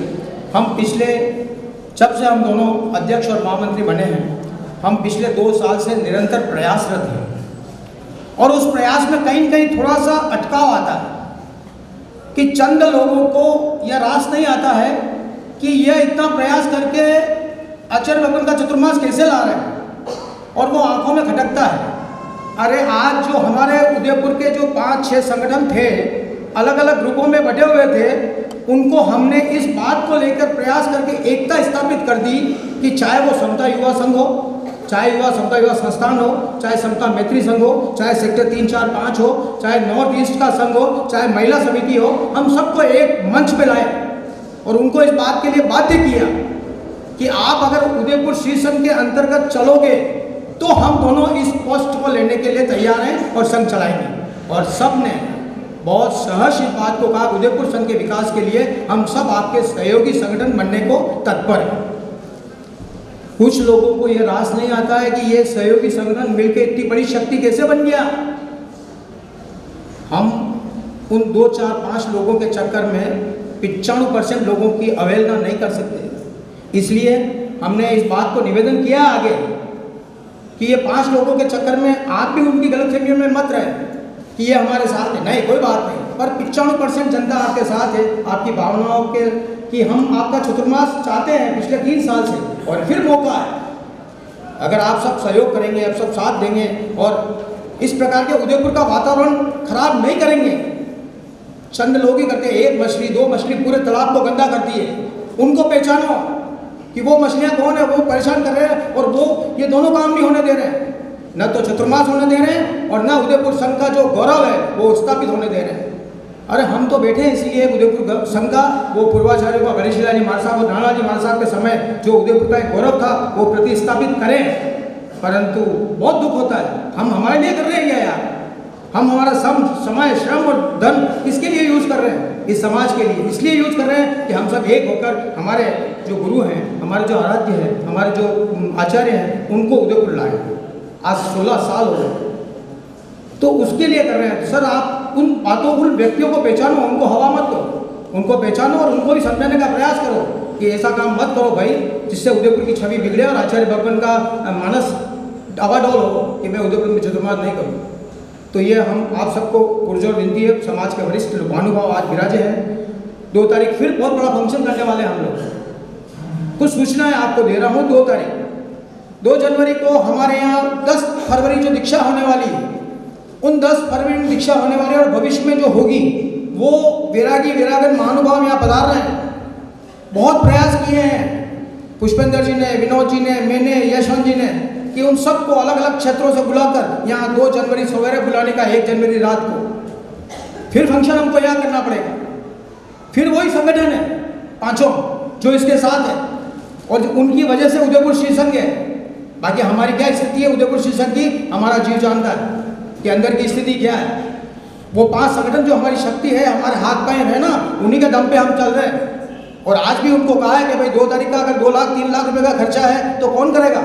हम पिछले, जब से हम दोनों अध्यक्ष और महामंत्री बने हैं, हम पिछले 2 साल से निरंतर प्रयासरत हैं। और उस प्रयास में कहीं न कहीं थोड़ा सा अटकाव आता है कि चंद लोगों को यह रास नहीं आता है कि यह इतना प्रयास करके आचार्य भगवान का चतुर्मास कैसे ला रहे हैं, और वो आंखों में खटकता है। अरे आज जो हमारे उदयपुर के जो 5-6 संगठन थे, अलग अलग ग्रुपों में बटे हुए थे, उनको हमने इस बात को लेकर प्रयास करके एकता स्थापित कर दी कि चाहे वो समता युवा संघ हो, चाहे समता युवा संस्थान हो, चाहे समता मैत्री संघ हो, चाहे सेक्टर 3, 4, 5 हो, चाहे नॉर्थ ईस्ट का संघ हो, चाहे महिला समिति हो, हम सबको एक मंच पे लाए और उनको इस बात के लिए बाध्य किया कि आप अगर उदयपुर श्री संघ के अंतर्गत चलोगे तो हम दोनों इस पोस्ट को लेने के लिए तैयार हैं और संघ चलाएंगे। और सब ने बहुत सहर्ष इस बात को कहा, उदयपुर संघ के विकास के लिए हम सब आपके सहयोगी संगठन बनने को तत्पर हैं। कुछ लोगों को यह रास नहीं आता है कि ये सहयोगी संगठन मिलकर इतनी बड़ी शक्ति कैसे बन गया। हम उन 2, 4, 5 लोगों के चक्कर में 95% लोगों की अवहेलना नहीं कर सकते। इसलिए हमने इस बात को निवेदन किया आगे कि ये 5 लोगों के चक्कर में आप भी उनकी गलतफहमियों में मत रहे कि ये हमारे साथ है। नहीं, कोई बात नहीं, पर 95% जनता आपके साथ है, आपकी भावनाओं के कि हम आपका चतुर्मास चाहते हैं पिछले 3 साल से, और फिर मौका है। अगर आप सब सहयोग करेंगे, आप सब साथ देंगे और इस प्रकार के उदयपुर का वातावरण खराब नहीं करेंगे। चंद लोग ही करते, 1 मछली 2 मछली पूरे तालाब को गंदा करती है। उनको पहचानो कि वो मछलियाँ कौन है, वो परेशान कर रहे हैं और वो ये दोनों काम नहीं होने दे रहे हैं। न तो चतुर्मास होने दे रहे हैं और न उदयपुर संघ का जो गौरव है वो स्थापित होने दे रहे हैं। अरे हम तो बैठे हैं इसलिए उदयपुर संघ का वो पूर्वाचार्यों का गणेश लाल जी महाराज साहब और नाना जी महाराज साहब के समय जो उदयपुर का एक गौरव था वो प्रतिस्थापित करें। परंतु बहुत दुख होता है, हम हमारे लिए कर रहे हैं क्या यार? हम हमारा समय, श्रम और धन किसके लिए यूज कर रहे हैं? इस समाज के लिए इसलिए यूज कर रहे हैं कि हम सब एक होकर हमारे जो गुरु हैं, हमारे जो आराध्य हैं, हमारे जो आचार्य हैं, उनको उदयपुर लाए। आज 16 साल हो गए, तो उसके लिए कर रहे हैं। सर आप उन बातों, उन व्यक्तियों को पहचानो, उनको हवा मत दो, उनको पहचानो और उनको भी समझाने का प्रयास करो कि ऐसा काम मत करो भाई जिससे उदयपुर की छवि बिगड़े और आचार्य भगवान का मानस डावाडोल हो कि मैं उदयपुर में चतुर्मास नहीं करूँ। तो ये हम आप सबको पुरजोर विनती है, समाज के वरिष्ठ महानुभाव आज विराजे हैं। 2 तारीख फिर बहुत बड़ा फंक्शन करने वाले हैं हम लोग। कुछ सूचना है आपको दे रहा हूँ। 2 तारीख 2 जनवरी को हमारे यहाँ 10 फरवरी जो दीक्षा होने वाली है, उन 10 फरवरी में दीक्षा होने वाली है और भविष्य में जो होगी वो वैरागी वैरागन महानुभाव यहाँ पधार रहे हैं। बहुत प्रयास किए हैं पुष्पेंद्र जी ने, विनोद जी ने, मैंने, यशवंत जी ने, कि उन सबको अलग अलग क्षेत्रों से बुलाकर यहाँ 2 जनवरी सवेरे बुलाने का 1 जनवरी रात को फिर फंक्शन हमको यहाँ करना पड़ेगा। फिर वही संगठन है 5 जो इसके साथ है और उनकी वजह से उदयपुर श्री संघ है। बाकी हमारी क्या स्थिति है उदयपुर श्री संघ की, हमारा जीव जानता है कि अंदर की स्थिति क्या है। वो 5 संगठन जो हमारी शक्ति है, हमारे हाथ पाए है ना, उन्हीं के दम पे हम चल रहे हैं। और आज भी उनको कहा है कि भाई 2 तारीख का अगर 2 लाख 3 लाख रुपए का खर्चा है तो कौन करेगा?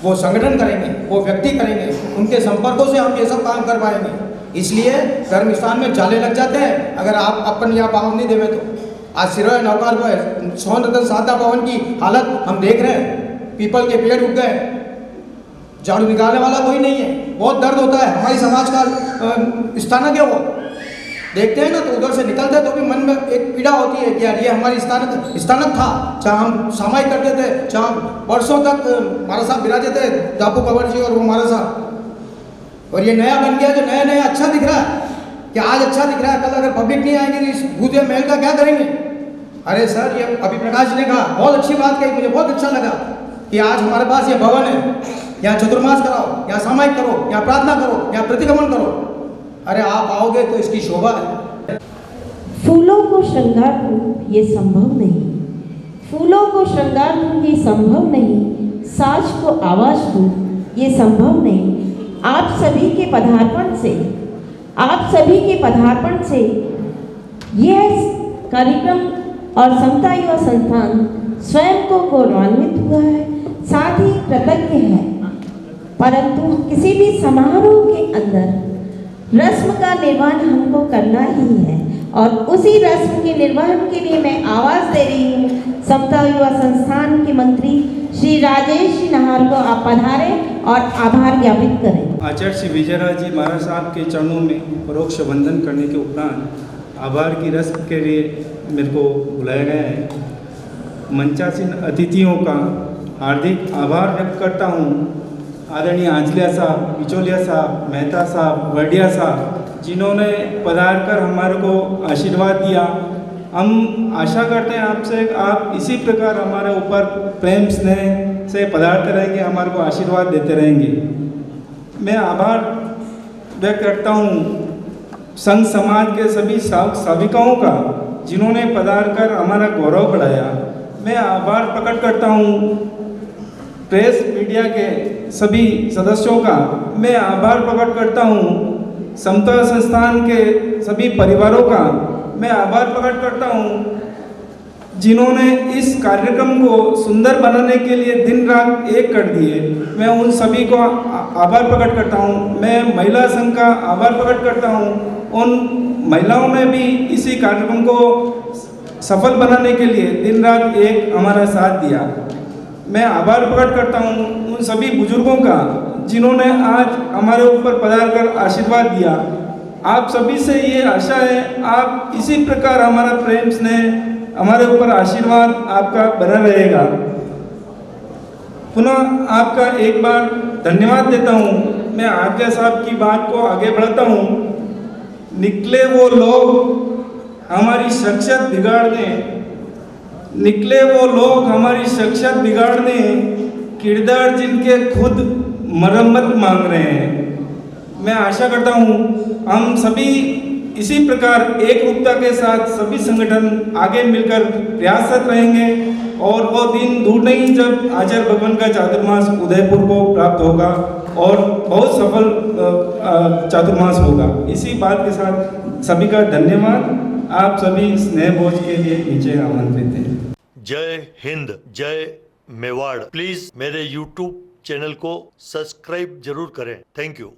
वो संगठन करेंगे, वो व्यक्ति करेंगे, उनके संपर्कों से हम ये सब काम कर पाएंगे। इसलिए धर्म स्थान में जाले लग जाते हैं अगर आप अपन यहाँ पावन नहीं देवे तो। आज सिरोया नौकार को सोन रतन साधा भवन की हालत हम देख रहे हैं, पीपल के पेड़ उग गए, झाड़ू निकालने वाला कोई नहीं है। बहुत दर्द होता है, हमारी समाज का स्थानक है वो। देखते हैं ना तो उधर से निकलते तो भी मन में एक पीड़ा होती है कि यार ये हमारी स्थानक था, चाहे हम सामायिक करते थे, चाहे वर्षों तक हमारा साहब विराजे थे, दापू कंवर जी और वो हमारा साहब। और ये नया बन गया जो नया नया अच्छा दिख रहा है कि आज अच्छा दिख रहा है, कल अगर पब्लिक नहीं आएगी तो इस भूते महल का क्या करेंगे? अरे सर, ये अभी प्रकाश ने कहा, बहुत अच्छी बात कही, मुझे बहुत अच्छा लगा कि आज हमारे पास ये भवन है, यहाँ चतुर्मास कराओ, यहाँ सामायिक करो, यहाँ प्रार्थना करो, यहाँ प्रतिगमन करो। अरे आप आओगे तो इसकी शोभा है। फूलों को श्रृंगार दूं ये संभव नहीं, फूलों को श्रृंगार दूं ये संभव नहीं, साज को आवाज दूं ये संभव नहीं। आप सभी के पदार्पण से, आप सभी के पदार्पण से यह कार्यक्रम और समता युवा संस्थान स्वयं को गौरवान्वित हुआ है, साथ ही कृतज्ञ है। परंतु किसी भी समारोह के अंदर रस्म का निर्वहन हमको करना ही है और उसी रस्म के निर्वहन के लिए मैं आवाज़ दे रही हूँ समता युवा संस्थान के मंत्री श्री राजेश जी नाहर को। आप पधारें और आभार ज्ञापित करें। आचार्य श्री विजयराज जी महाराज साहब के चरणों में परोक्ष वंदन करने के उपरांत आभार की रस्म के लिए मेरे को बुलाया गया है। मंचासीन अतिथियों का हार्दिक आभार व्यक्त करता हूँ। आदरणीय आंचलिया साहब, बिचौलिया साहब, मेहता साहब, वर्डिया साहब, जिन्होंने पधार कर हमारे को आशीर्वाद दिया। हम आशा करते हैं आपसे आप इसी प्रकार हमारे ऊपर प्रेम स्नेह से पधारते रहेंगे, हमारे को आशीर्वाद देते रहेंगे। मैं आभार व्यक्त करता हूँ संघ समाज के सभी सेविकाओं का जिन्होंने पधार कर हमारा गौरव बढ़ाया। मैं आभार प्रकट करता हूँ प्रेस मीडिया के सभी सदस्यों का। मैं आभार प्रकट करता हूँ समता संस्थान के सभी परिवारों का। मैं आभार प्रकट करता हूँ जिन्होंने इस कार्यक्रम को सुंदर बनाने के लिए दिन रात एक कर दिए। मैं उन सभी को आभार प्रकट करता हूँ। मैं महिला संघ का आभार प्रकट करता हूँ। उन महिलाओं ने भी इसी कार्यक्रम को सफल बनाने के लिए दिन रात एक हमारा साथ दिया। मैं आभार प्रकट करता हूँ उन सभी बुजुर्गों का जिन्होंने आज हमारे ऊपर पधार कर आशीर्वाद दिया। आप सभी से ये आशा है आप इसी प्रकार हमारा प्रेम स्नेह हमारे ऊपर आशीर्वाद आपका बना रहेगा। पुनः आपका एक बार धन्यवाद देता हूँ। मैं आज्ञा साहब की बात को आगे बढ़ाता हूँ। निकले वो लोग हमारी शख्सियत बिगाड़ने, निकले वो लोग हमारी शख्सियत बिगाड़ने, किरदार जिनके खुद मरम्मत मांग रहे हैं। मैं आशा करता हूँ हम सभी इसी प्रकार एक रूपता के साथ सभी संगठन आगे मिलकर प्रयासरत रहेंगे और वो दिन दूर नहीं जब आचार्य भगवान का चातुर्मास उदयपुर को प्राप्त होगा और बहुत सफल चातुर्मास होगा। इसी बात के साथ सभी का धन्यवाद। आप सभी स्नेह भोज के लिए नीचे आमंत्रित हैं। जय हिंद, जय मेवाड़। प्लीज मेरे YouTube चैनल को सब्सक्राइब जरूर करें। Thank you.